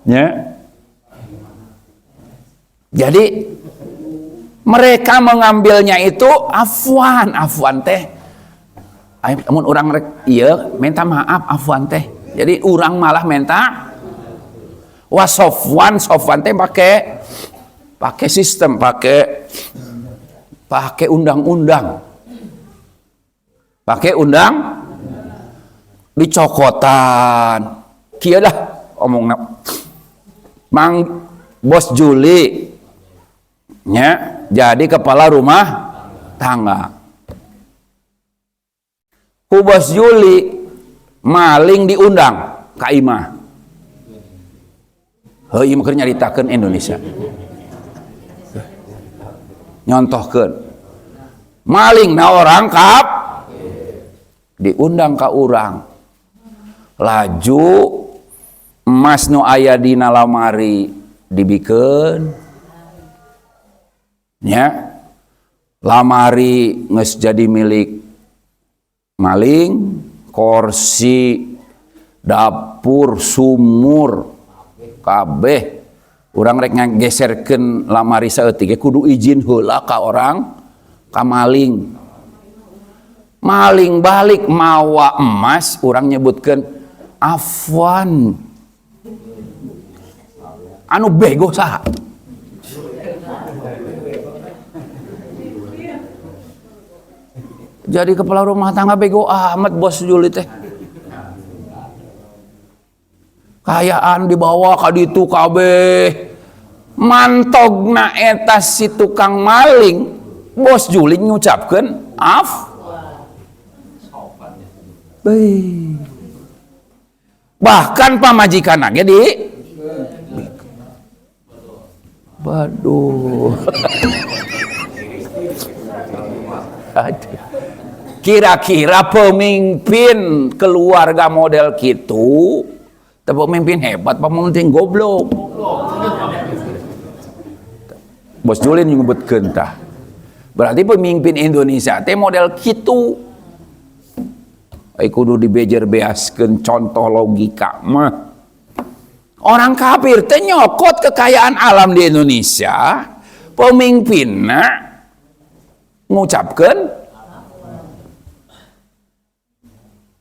Ya. Jadi mereka mengambilnya itu afwan teh. Amun urang rek ieu minta maaf afwan teh. Jadi urang malah minta wasofwan teh pakai sistem, pakai undang-undang. Pakai undang dicokotan. Kieu dah omongna. Mang Bos Juli nya jadi kepala rumah tangga. Ku Bos Juli maling diundang ka imah. Heuh ieu keur nyaritakeun Indonesia. Nyontohkeun. Malingna orang kap diundang ka urang. Laju emas nu aya dina lamari dibikeun. Ya, lamari geus jadi milik maling, kursi, dapur, sumur, kabeh. Urang rek ngageserkeun lamari saeutik ge kudu izin heula ka orang, ka maling. Maling balik mawa emas, urang nyebutkeun afwan. Anu bego saha? Jadi kepala rumah tangga bego amat Bos Juli teh. Kayaan dibawa ka ditu kabeh. Mantogna eta si tukang maling, Bos Juli ngucapkeun bahkan pamajikan ge di Waduh. Kira-kira pemimpin keluarga model gitu, pemimpin hebat, pemimpin goblok. Bos Julin nyebutkeun tah. Berarti pemimpin Indonesia teh model kitu. Ai kudu dibejer-beaskeun contoh logika mah. Orang kafir teh nyokot kekayaan alam di Indonesia, pemimpinna ngucapkeun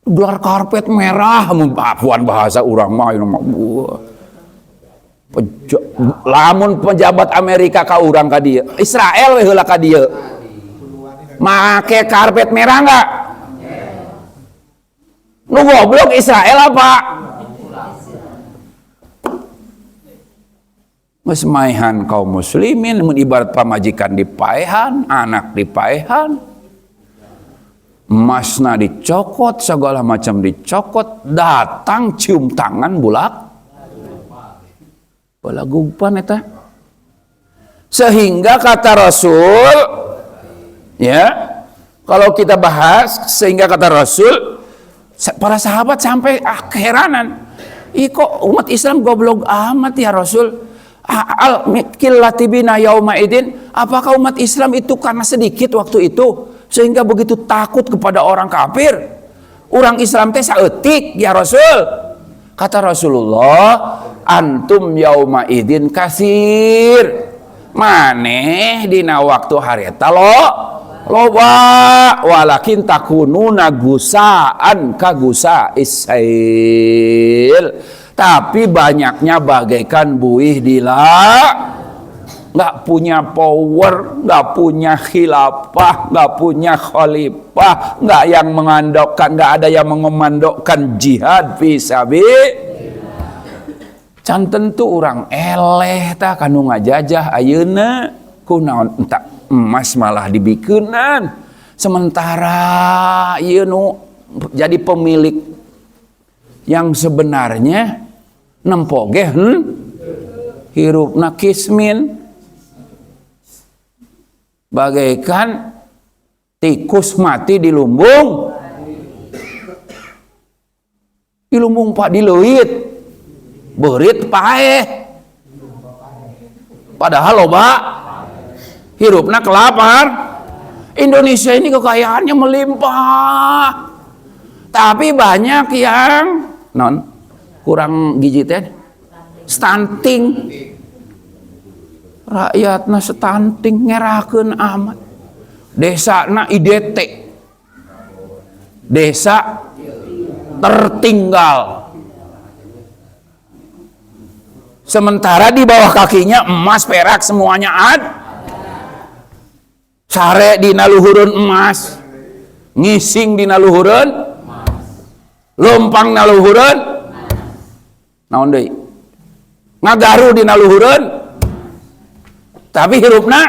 gelar karpet merah, apaan bahasa urang mah lamun pejabat Amerika ka urang ka dieu, Israel we heula ka dieu, make karpet merah enggak? Nu goblok Israel apa? Geus maehan kaum muslimin mun ibarat pamajikan dipaehan, anak dipaehan. Emasna dicokot, segala macam dicokot, datang cium tangan bulak balagupan eta. Sehingga kata Rasul, ya, kalau kita bahas, sehingga kata Rasul, para sahabat sampai keheranan, kok umat Islam goblok amat ya Rasul? Al-qillati bina yauma idin, apakah umat Islam itu karena sedikit waktu itu sehingga begitu takut kepada orang kafir? Orang Islam teh saeutik ya Rasul. Kata Rasulullah, antum yauma idin kasir. Maneh dina waktu hari eta loba walakin takununa gusaan kagusa isail. Tapi banyaknya bagaikan buih di nggak punya power, nggak punya khilafah, nggak punya khalifah, nggak yang mengandalkan, nggak ada yang mengomandokkan jihad fisabilillah. Can tentu orang eleh ta kanu ngajajah ayeuna kunaon entak emas malah dibikeunan, sementara ieu nu jadi pemilik yang sebenarnya nempoge hirupna kismin bagaikan tikus mati di lumbung pak di leuit beurit paeh padahal loba hirupna kelapar. Indonesia ini kekayaannya melimpah, tapi banyak yang kurang gizi teh stunting, rakyatna stunting ngerakeun amat. Desana IDT, desa tertinggal, sementara di bawah kakinya emas perak semuanya ada. Sare dina luhureun emas, ngising dina luhureun, lompang dina luhureun, naon deui? Ngagaru dina luhureun, tapi hirupna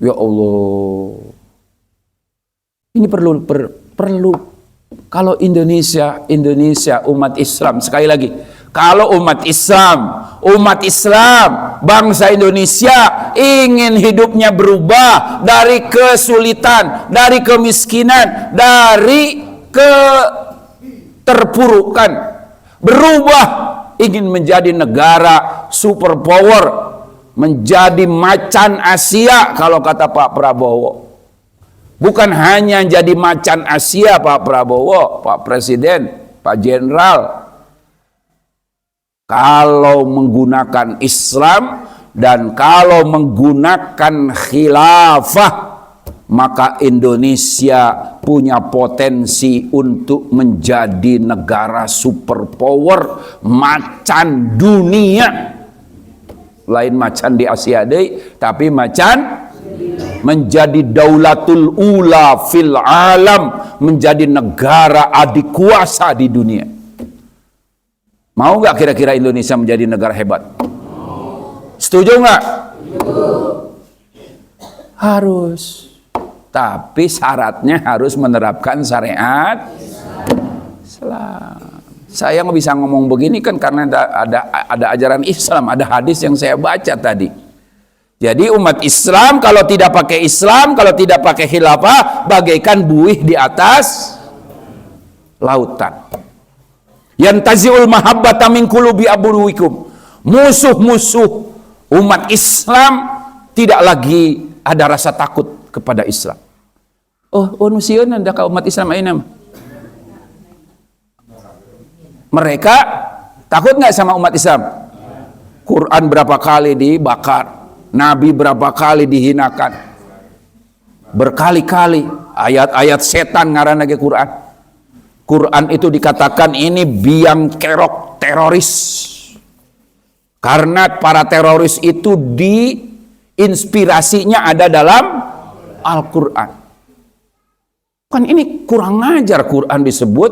ya Allah. Ini perlu kalau Indonesia umat Islam, sekali lagi, kalau umat Islam bangsa Indonesia ingin hidupnya berubah dari kesulitan, dari kemiskinan, dari keterpurukan, berubah ingin menjadi negara superpower, menjadi macan Asia kalau kata Pak Prabowo. Bukan hanya jadi macan Asia Pak Prabowo, Pak Presiden, Pak Jenderal. Kalau menggunakan Islam dan kalau menggunakan khilafah, maka Indonesia punya potensi untuk menjadi negara superpower, macan dunia. Lain macan di Asia deui, tapi macan menjadi daulatul ula fil alam, menjadi negara adikuasa di dunia. Mau nggak kira-kira Indonesia menjadi negara hebat? Setuju nggak? Harus. Tapi syaratnya harus menerapkan syariat Islam. Saya nggak bisa ngomong begini kan karena ada ajaran Islam, ada hadis yang saya baca tadi. Jadi umat Islam kalau tidak pakai Islam, kalau tidak pakai khilafah, bagaikan buih di atas lautan. Yantazi'ul mahabbata min qulubi abuluikum. Musuh-musuh umat Islam tidak lagi ada rasa takut kepada Islam. Oh nusieun anda ka umat Islam ayeuna. Mereka takut nggak sama umat Islam? Quran berapa kali dibakar, Nabi berapa kali dihinakan, berkali-kali ayat-ayat setan ngaranna ge Quran. Quran itu dikatakan ini biang kerok teroris. Karena para teroris itu inspirasinya ada dalam Al-Quran. Kan ini kurang ajar Quran disebut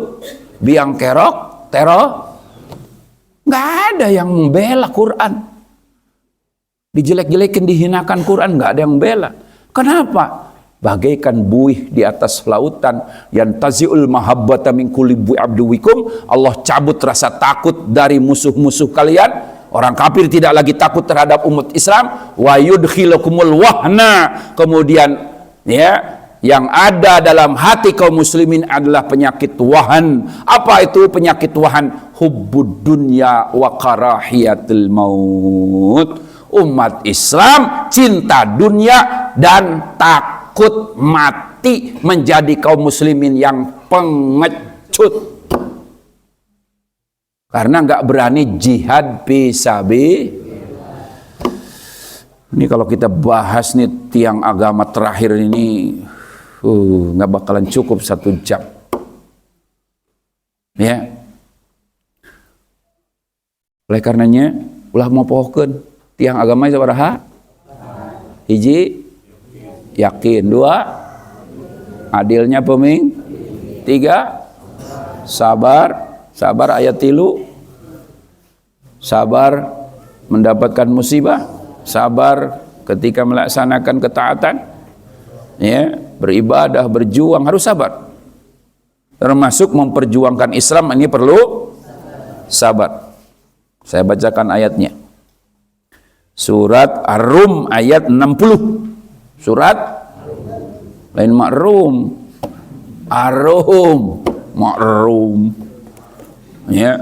biang kerok teror. Nggak ada yang membela Quran. Dijelek-jelekin, dihinakan Quran, nggak ada yang membela. Kenapa? Bagaikan buih di atas lautan, yang taziul mahabbata min kulli abduwikum. Allah cabut rasa takut dari musuh-musuh kalian. Orang kafir tidak lagi takut terhadap umat Islam. Wa yudkhilukumul wahna. Kemudian ya, yang ada dalam hati kaum muslimin adalah penyakit wahan. Apa itu penyakit wahan? Hubbud dunya wa karahiyatul maut. Umat Islam cinta dunia dan takut mati, menjadi kaum muslimin yang pengecut karena nggak berani jihad fisabilillah. Ini kalau kita bahas nih tiang agama terakhir ini nggak bakalan cukup 1 jam. Ya. Oleh karenanya ulah mau pohokeun tiang agama sabaraha? Hiji, yakin. 2, adilnya pemimpin. 3, sabar. Sabar ayat 3. Sabar mendapatkan musibah. Sabar ketika melaksanakan ketaatan. Ya, beribadah, berjuang harus sabar. Termasuk memperjuangkan Islam ini perlu sabar. Saya bacakan ayatnya. Surat Ar-Rum ayat 60. Surat lain Ma'rum. Ar-Rum, Ma'rum. Ya.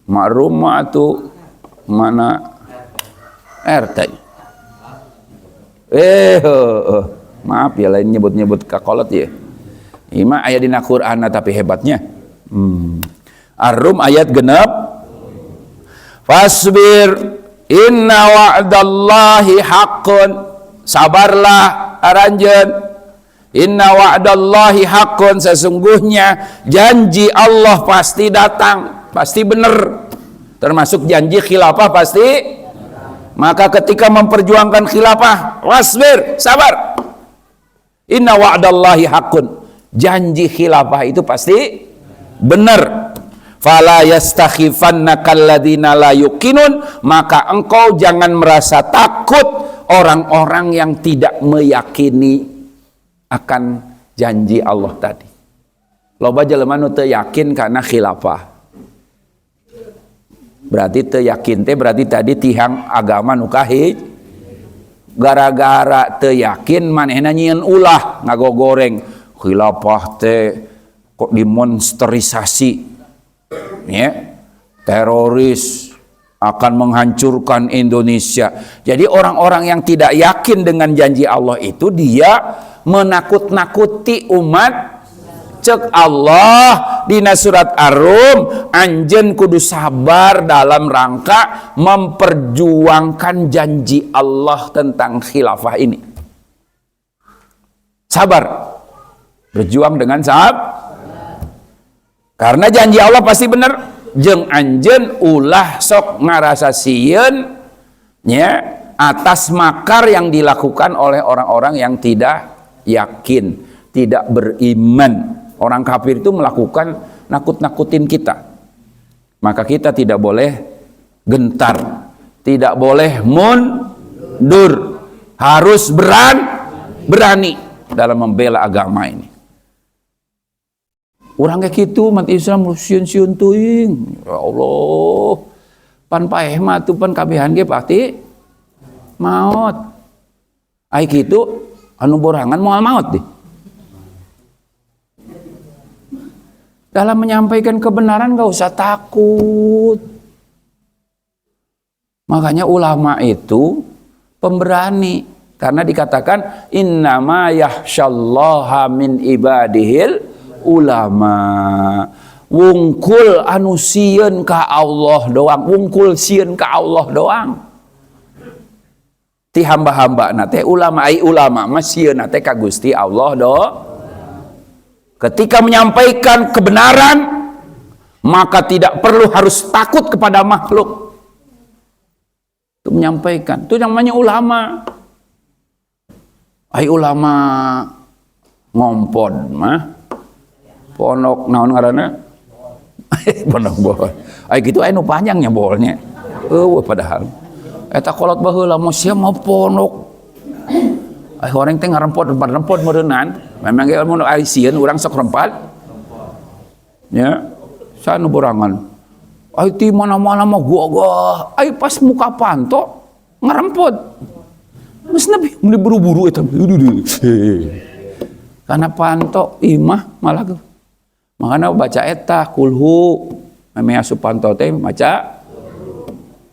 Ma'rum itu mana RT. Maaf ya lain nyebut-nyebut kakolot ya. Ima ayat dina Qur'an tapi hebatnya. Ar-Rum ayat genep. Fasbir inna wa'dallahi haqqun. Sabarlah aranjeun. Inna wa'dallahi haqqun, sesungguhnya janji Allah pasti datang, pasti benar. Termasuk janji khilafah pasti. Maka ketika memperjuangkan khilafah, wasbir, sabar. Inna wa'dallahi haqqun. Janji khilafah itu pasti benar. Fala yastakhifannaka alladziina la yuqinun, maka engkau jangan merasa takut orang-orang yang tidak meyakini akan janji Allah tadi. Loba jelema nu teu yakin karena khilafah. Berarti teu yakin teh berarti tadi tihang agama nu kahiji. Gara-gara teu yakin manehna nyieun ulah ngagogoreng khilafah teh kok dimonsterisasi. Ya, teroris akan menghancurkan Indonesia. Jadi orang-orang yang tidak yakin dengan janji Allah itu dia menakut-nakuti umat. Cek Allah dina surat Ar-Rum, anjeun kudu sabar dalam rangka memperjuangkan janji Allah tentang khilafah ini. Sabar, berjuang dengan sabar. Karena janji Allah pasti benar. Jeung anjeun ulah sok ngarasa sieun nya atas makar yang dilakukan oleh orang-orang yang tidak yakin, tidak beriman. Orang kafir itu melakukan nakut-nakutin kita. Maka kita tidak boleh gentar, tidak boleh mundur. Harus berani dalam membela agama ini. Urang kayak gitu umat Islam siun-siun teuing. Ya Allah. Pan paeh mah tuh pan kabehan ge pasti maut. Ai kitu anu borangan moal maut deh. Dalam menyampaikan kebenaran gak usah takut. Makanya ulama itu pemberani. Karena dikatakan innama yakhsyallaha min ibadihil ulama. Wungkul anu sieun ka Allah doang, wungkul sieun ka Allah doang. Ti hamba-hamba na teh ulama, ai ulama mah sieun na teh ka Gusti Allah do. Ketika menyampaikan kebenaran, maka tidak perlu harus takut kepada makhluk. Itu menyampaikan, itu namanya ulama. Ai ulama ngompod mah pondok naon ngaranna? Pondok bol. Ai kitu aya nu panjangnya bolnya. Padahal eta kolot baheula mah sia mah pondok. Ai horeng teh ngarempot meureunnan. Memang ge mun ari sieun urang sok rempat. Ya, sanu borangan. Ai ti mana-mana mah gua. Ai pas muka panto ngarempot. Geus nepi mun buru-buru eta. Karena panto imah malah makanya baca eta kulhu memang supanto teh baca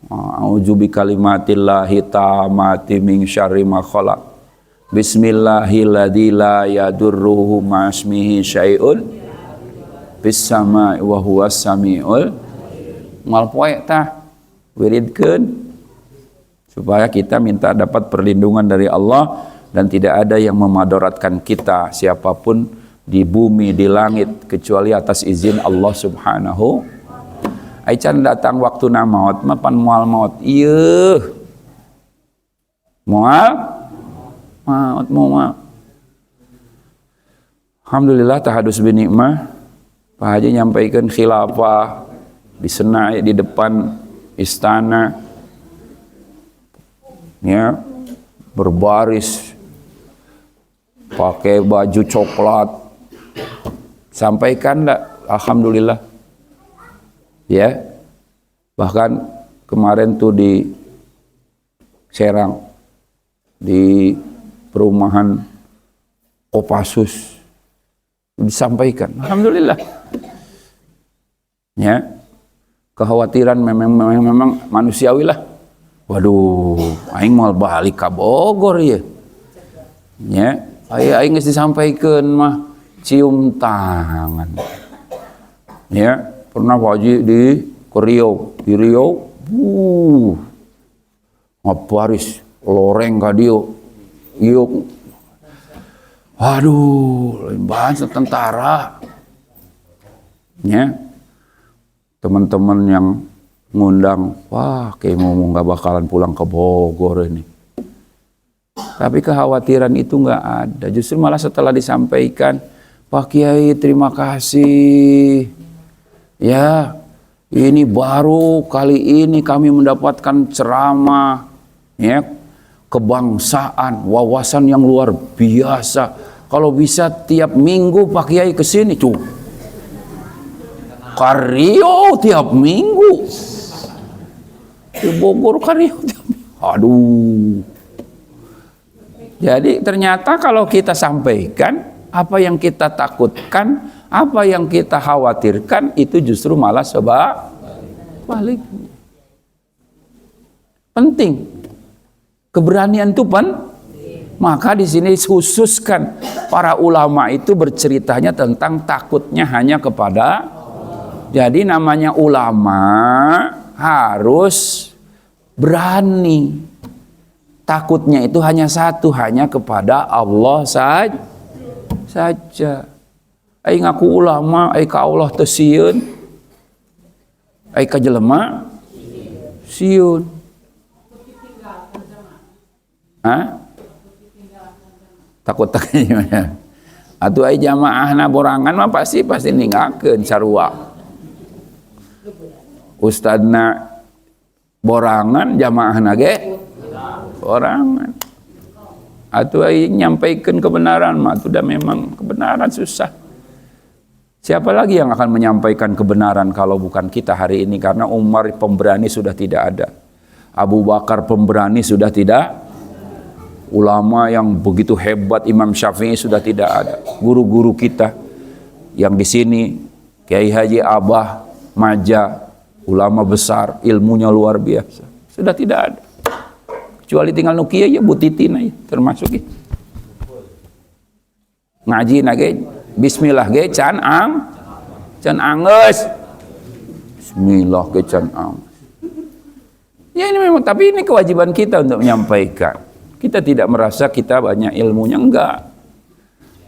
a'udzu bikalimatillahi tammati min syarri ma khalaq bismillahilladzi la yadurruhu ma'asmihi syai'un fis samai wa huwas samiul mal poe tah wiridkeun supaya kita minta dapat perlindungan dari Allah dan tidak ada yang memadaratkan kita siapapun di bumi, di langit, kecuali atas izin Allah subhanahu. Aican datang waktu na maut, mapan mual maut. Iya. Mual maut. Alhamdulillah tahadus binikmah. Pak Haji nyampaikan khilafah di senai di depan istana. Ya, berbaris pakai baju coklat. Sampaikan enggak? Alhamdulillah. Ya. Bahkan kemarin tuh di Serang di perumahan Kopassus disampaikan. Alhamdulillah. Ya. Kekhawatiran memang manusiawi lah. Waduh, aing mau balik ke Bogor ya. Ya, aing geus disampaikan mah cium tangan. Ya, pernah Pak Haji di Riau, ngaparis loreng ka dieu. Ieu waduh, lain bahasa tentara. Ya. Teman-teman yang ngundang, wah kayak ngomong gak bakalan pulang ke Bogor ini. Tapi kekhawatiran itu nggak ada. Justru malah setelah disampaikan, Pak Kiai terima kasih. Ya, ini baru kali ini kami mendapatkan ceramah, ya, kebangsaan, wawasan yang luar biasa. Kalau bisa tiap minggu Pak Kiai kesini, cuy. Kario tiap minggu. Di Bogor Kario tiap minggu. Aduh. Jadi ternyata kalau kita sampaikan apa yang kita takutkan, apa yang kita khawatirkan itu justru malah sebalik. Penting. Keberanian itu maka di sini khususkan para ulama itu berceritanya tentang takutnya hanya kepada. Jadi namanya ulama harus berani. Takutnya itu hanya satu, hanya kepada Allah saja. Ai ngaku ulama, ai ka Allah teu sieun. Ai ka jelema sieun. Hah? Takut gimana? Atuh ai jamaahna borangan mah pasti ninggalkeun sarua. Ustadna borangan, jamaahna ge borangan. Atuh ai nyampaikan kebenaran mah atuh da memang kebenaran susah. Siapa lagi yang akan menyampaikan kebenaran kalau bukan kita hari ini? Karena Umar pemberani sudah tidak ada. Abu Bakar pemberani sudah tidak. Ulama yang begitu hebat Imam Syafi'i sudah tidak ada. Guru-guru kita yang di sini Kiai Haji Abah Maja, ulama besar, ilmunya luar biasa, sudah tidak ada. Kecuali tinggal nukia ya butitin aja termasuk ya. Ngaji nage bismillah ge can angeus. Bismillah ge can angeus. Ya ini memang, tapi ini kewajiban kita untuk menyampaikan. Kita tidak merasa kita banyak ilmunya, enggak.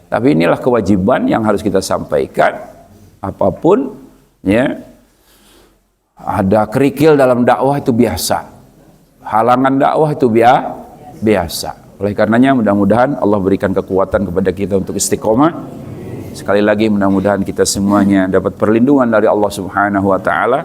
Tapi inilah kewajiban yang harus kita sampaikan. Apapun ya, ada kerikil dalam dakwah itu biasa. Halangan dakwah itu biasa. Oleh karenanya mudah-mudahan Allah berikan kekuatan kepada kita untuk istiqomah. Sekali lagi mudah-mudahan kita semuanya dapat perlindungan dari Allah Subhanahu wa taala.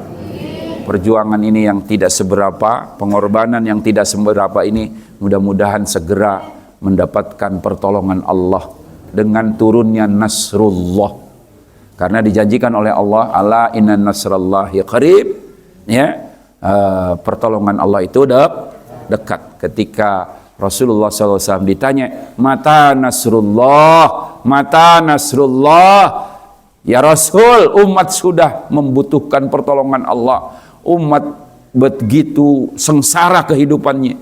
Perjuangan ini yang tidak seberapa, pengorbanan yang tidak seberapa ini mudah-mudahan segera mendapatkan pertolongan Allah dengan turunnya nasrullah. Karena dijanjikan oleh Allah, ala inna nasrallahi qarib, ya, pertolongan Allah itu dekat. Ketika Rasulullah SAW ditanya, mata nasrullah, ya Rasul, umat sudah membutuhkan pertolongan Allah. Umat begitu sengsara kehidupannya,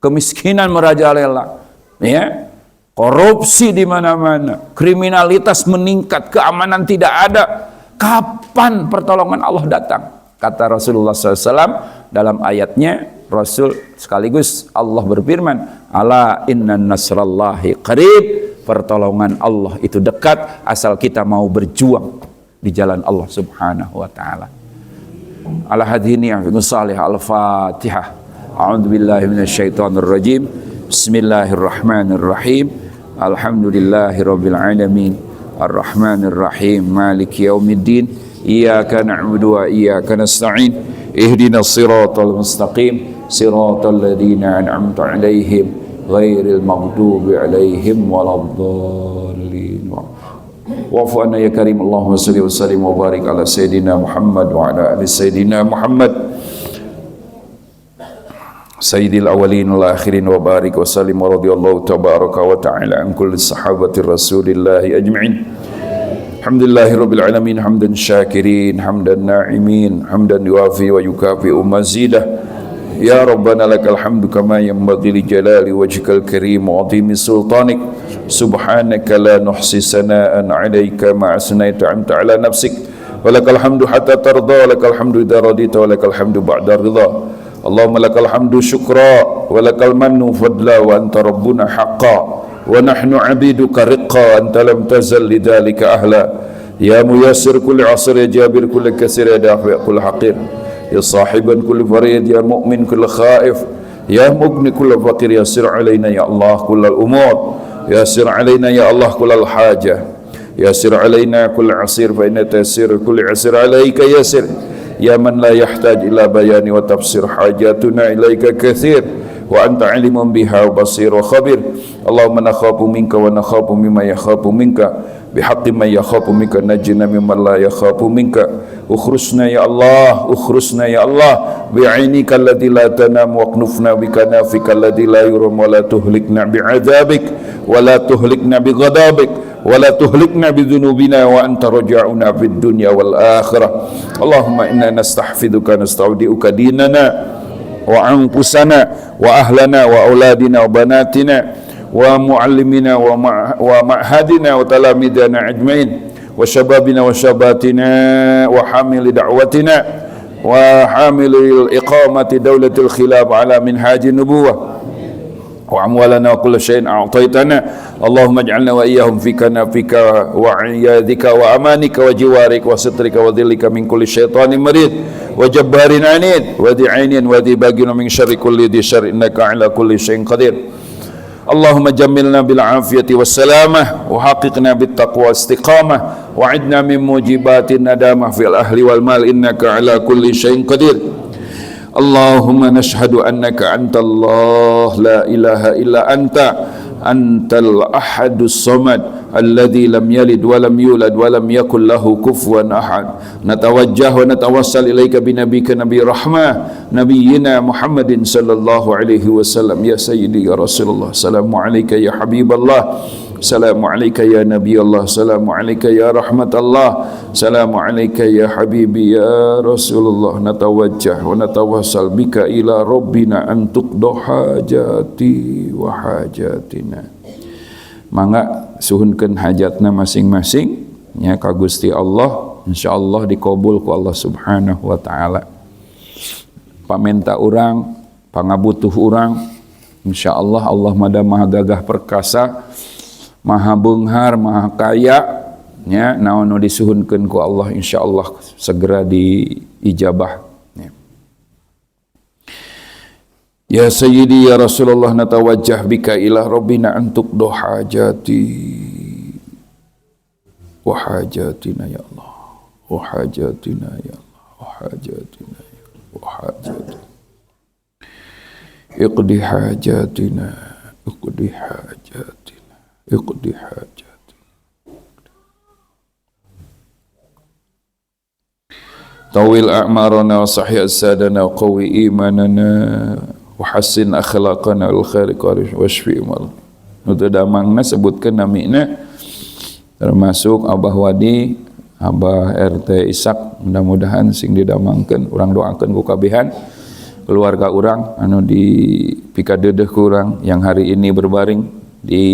kemiskinan merajalela, ya, korupsi di mana-mana, kriminalitas meningkat, keamanan tidak ada. Kapan pertolongan Allah datang? Kata Rasulullah SAW dalam ayatnya, Rasul sekaligus Allah berfirman, ala inna nasrallahi qarib, pertolongan Allah itu dekat asal kita mau berjuang di jalan Allah subhanahu wa ta'ala. Ala hadhini salih al-fatihah. A'udzu billahi minasyaitonir rajim. Bismillahirrahmanirrahim. Alhamdulillahi rabbil alamin. Arrahmanir rahim. Maliki yaumiddin. Iyyaka na'budu wa iyyaka nasta'in. Ihdinas siratal mustaqim. Siratal ladzina an'amta 'alaihim ghairil maghdubi 'alaihim waladdallin. Wa'fu anna ya karim. Allahumma shalli wa sallim wa barik ala sayidina Muhammad wa ala ali sayidina Muhammad sayyidil awwalin wal akhirin wa barik wa sallim wa radiyallahu tabaraka wa ta'ala an kulli sahabati rasulillahi ajma'in. Alhamdulillahi rabbil alamin hamdan syakirin hamdan na'imin hamdan yuafi wa yukafi'u mazidah. Ya Rabbana lakal hamdu kama yanbaghi li jalali wajhikal karim wa 'azimi sultanik. Subhanaka la nuhsi sana'an 'alaika ma asnaita anta 'ala nafsik. Wa lakal hamdu hatta tarda, wa lakal hamdu idza radita, wa lakal hamdu ba'da ridha. Allahumma lakal hamdu syukra, wa lakal mannu fadla, wa anta rabbuna haqqan, wa nahnu 'abiduka riqqa, anta lam tazal lidzalika ahla. Ya muyassir kulli 'asr, ya jabir kulli kasir, ya dafi' kulli haqir, ya sahiban kulli farid, ya mu'min kulli khaif, ya mughni kulli faqir. Yassir alaina ya Allah kullal umur, yassir alaina ya Allah kullal hajah, yassir alaina kulli 'asir, fa inna taysir kulli 'asir alaika yassir. Ya man la yahtaj ila bayani wa tafsir, hajatuna ilaika kathir, wa anta alimun biha wa basir wa khabir. Allahumma nakhafu minka wa nakhafu mimma yakhafu minka, bihaqqi man yakhafu minka najjina mimman la yakhafu minka. Ukhrusna ya Allah, ukhrusna ya Allah, bi'ainika alladhi la tanam, wa knufna bikanafika alladhi la yuram, wa la tuhlikna bi'adzabik, wa la tuhlikna bighadabik, wa la tuhlikna bidhunubina, wa anta raja'una fid dunya wal akhirah. Allahumma inna nastahfiduka nastaudi'uka dinana wa anfusana wa ahlana wa auladina wa banatina wa muallimina wa ma'hadina wa talamidana ajmain wa syababina wa syabatina wa hamili da'watina wa hamili iqamati dawlatil khilaf ala minhaji nubuwah wa amwalana wa kulla syai'in a'taitana. Allahumma ij'alna wa iyyahum fi kanafika wa 'iyadika wa amanika wa jiwarika wa sitrika wa dhillika min kulli syaitanin marid wa jabbarin 'anid wa dhi'ainin wa dhibagin min syarri kulli dhi syarr, innaka 'ala kulli syai'in qadir. Allahumma jammilna bil afiyati was salamah wa haqiqna bit taqwa istiqamah wa 'idna min mujibatin nadamah fil ahli wal mal, innaka 'ala kulli syai'in qadir. Allahumma nashhadu annaka antallah la ilaha illa anta, antal ahadus samad alladhi lam yalid wa lam yulad wa lam yakul lahu kufuwan ahad. Natawajjah wa natawassal ilaika bi nabiyyika nabiy rahmah nabiyyina Muhammadin sallallahu alaihi wasallam. Ya sayyidi ya Rasulullah, assalamu alayka ya habiballah, assalamu alayka ya nabiy Allah, assalamu alayka ya rahmatullah, assalamu alayka ya habibi ya Rasulullah. Natawajjah wa natawassal bika ila rabbina an tuqda hajati wa hajatina. Mangga suhunkeun hajatna masing-masing nya ka Gusti Allah, insyaallah dikabul ku Allah subhanahu wa ta'ala. Pamenta urang, pangabutuh urang, insyaallah Allah mada maha gagah perkasa, maha beunghar, maha kaya nya, naon nu disuhunkeun ku Allah insyaallah segera diijabah. Ya Sayyidi ya Rasulullah, natawajjah bika ila rabbina an tuqda hajati wa hajatina ya Allah, wa hajatina ya Allah, wa hajatina ya Allah, wa hajatina. Iqdi hajatina, iqdi hajatina, iqdi hajatina. Tawil a'marana wa sahih asadana wa qawi imanana wa hassin akhlaqana wal khairi qarib washfi mal. Nu teu damangna sebutkeun namina termasuk Abah Wadi, Abah RT Ishak, mudah-mudahan sing didamangkeun urang doakeun ku kabehan keluarga urang anu dipikadeudeuh ku urang yang hari ini berbaring di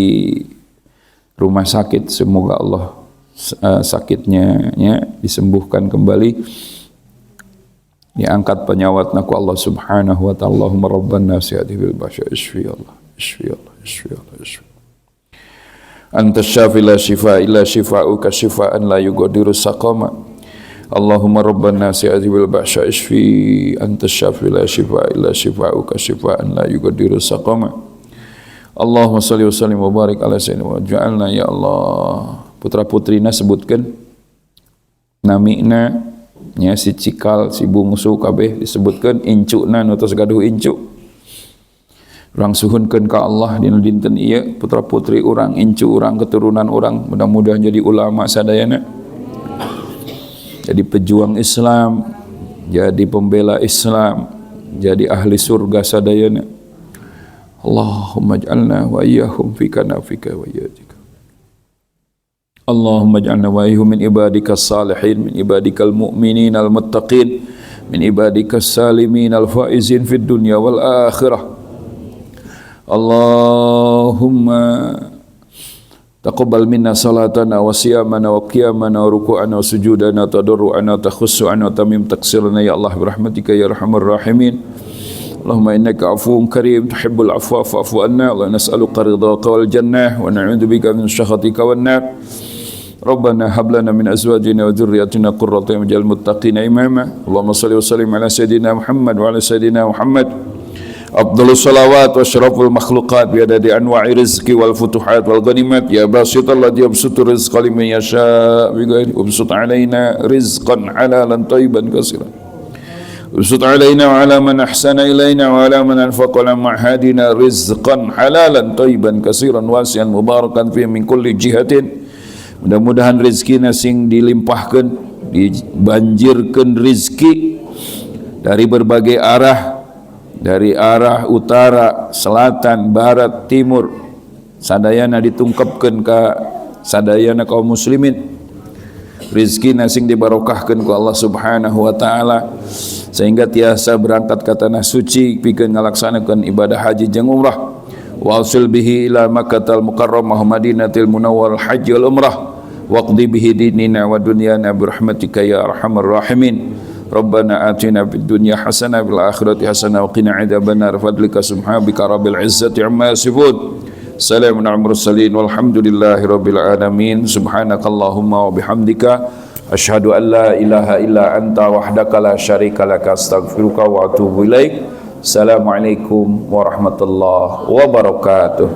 rumah sakit. Semoga Allah sakitnya disembuhkan kembali. diangkat penyawatna ku Allah Subhanahu wa ta'ala. Allahumma rabban nasi adhibil basya isfi Allah isfi Allah isfi Allah isfi. Anta syafi la shifa illa shifa'uka shifa'an la yughadiru saqama. Allahumma rabban nasi adhibil basya isfi. Anta syafi la shifa illa shifa'uka shifa'an la yughadiru saqama. Allahumma salli wa sallim wa barik ala sayyidina wa ja'alna ya Allah. Putra putrina sebutkan namina nya si cikal si bungsu kabeh disebutkan incukna nu tos gaduh incuk. Urang suhunkeun ka Allah dina dinten ieu putra putri urang, incu urang, keturunan urang mudah-mudahan jadi ulama sadayana. Jadi pejuang Islam, jadi pembela Islam, jadi ahli surga sadayana. Allahumma ij'alna wa iyyahum fika nafika wa iyyaka. Allahumma ij'alna wa iyyahum min ibadikas salihin, min ibadikal mu'minin al muttaqin, min ibadikas salimin al faizin fid dunya wal akhirah. Allahumma taqabbal minna salatana wa siyamana wa qiyamana wa ruku'ana wa sujudana wa tadarru'ana wa takhussu'ana wa tamim taqsirana ya Allah birahmatika ya arhamar rahimin. Allahumma innaka afuwun karim tuhibbul afwa fa'fu anna. Allah nas'aluka ridhaka wal jannah wa na'udzubika min sakhatika wan nar. Rabbana hab lana min azwajina wa dhurriyyatina qurrata a'yun waj'al muttaqina imama. Allahumma shalli wa sallim ala sayidina Muhammad wa ala sayidina Muhammad. Afdhalus salawat wa asyraful makhluqat bi adadi anwa'i rizqi wal futuhat wal ghanimat ya basital ladzi yabsutu rizqa liman yasha bi ghairi ubsut alaina rizqan halalan thayyiban katsiran ubsut alaina wa ala man ahsana ilaina wa ala man anfaqa lana hadina rizqan halalan thayyiban katsiran wasi'an mubarakan fi min kulli jihatin. Mudah-mudahan rezekina sing dilimpahkeun, dibanjirkeun rezeki dari berbagai arah, dari arah utara, selatan, barat, timur, sadayana ditungkapkeun ka sadayana kaum muslimin. Rizki nasing dibarokahkeun ku Allah Subhanahu wa taala sehingga tiasa berangkat ka tanah suci pikeun ngalaksanakeun ibadah haji jeung umrah. Wasil bihi ila Makkatal Mukarramah Madinatil Munawwarah haji wal umrah waqdi bihi dinina wa dunyana birahmatika ya arhamar rahimin. Rabbana atina fid dunya hasanah fil akhirati hasanah wa qina adzabannar fadlika subhanaka rabbil izzati amma yasifun. Salamun alal mursalin walhamdulillahi rabbil alamin. Subhanakallahumma wa bihamdika asyhadu an la ilaha illa anta wahdaka la syarika laka astaghfiruka wa atubu ilaik. Assalamualaikum warahmatullahi wabarakatuh.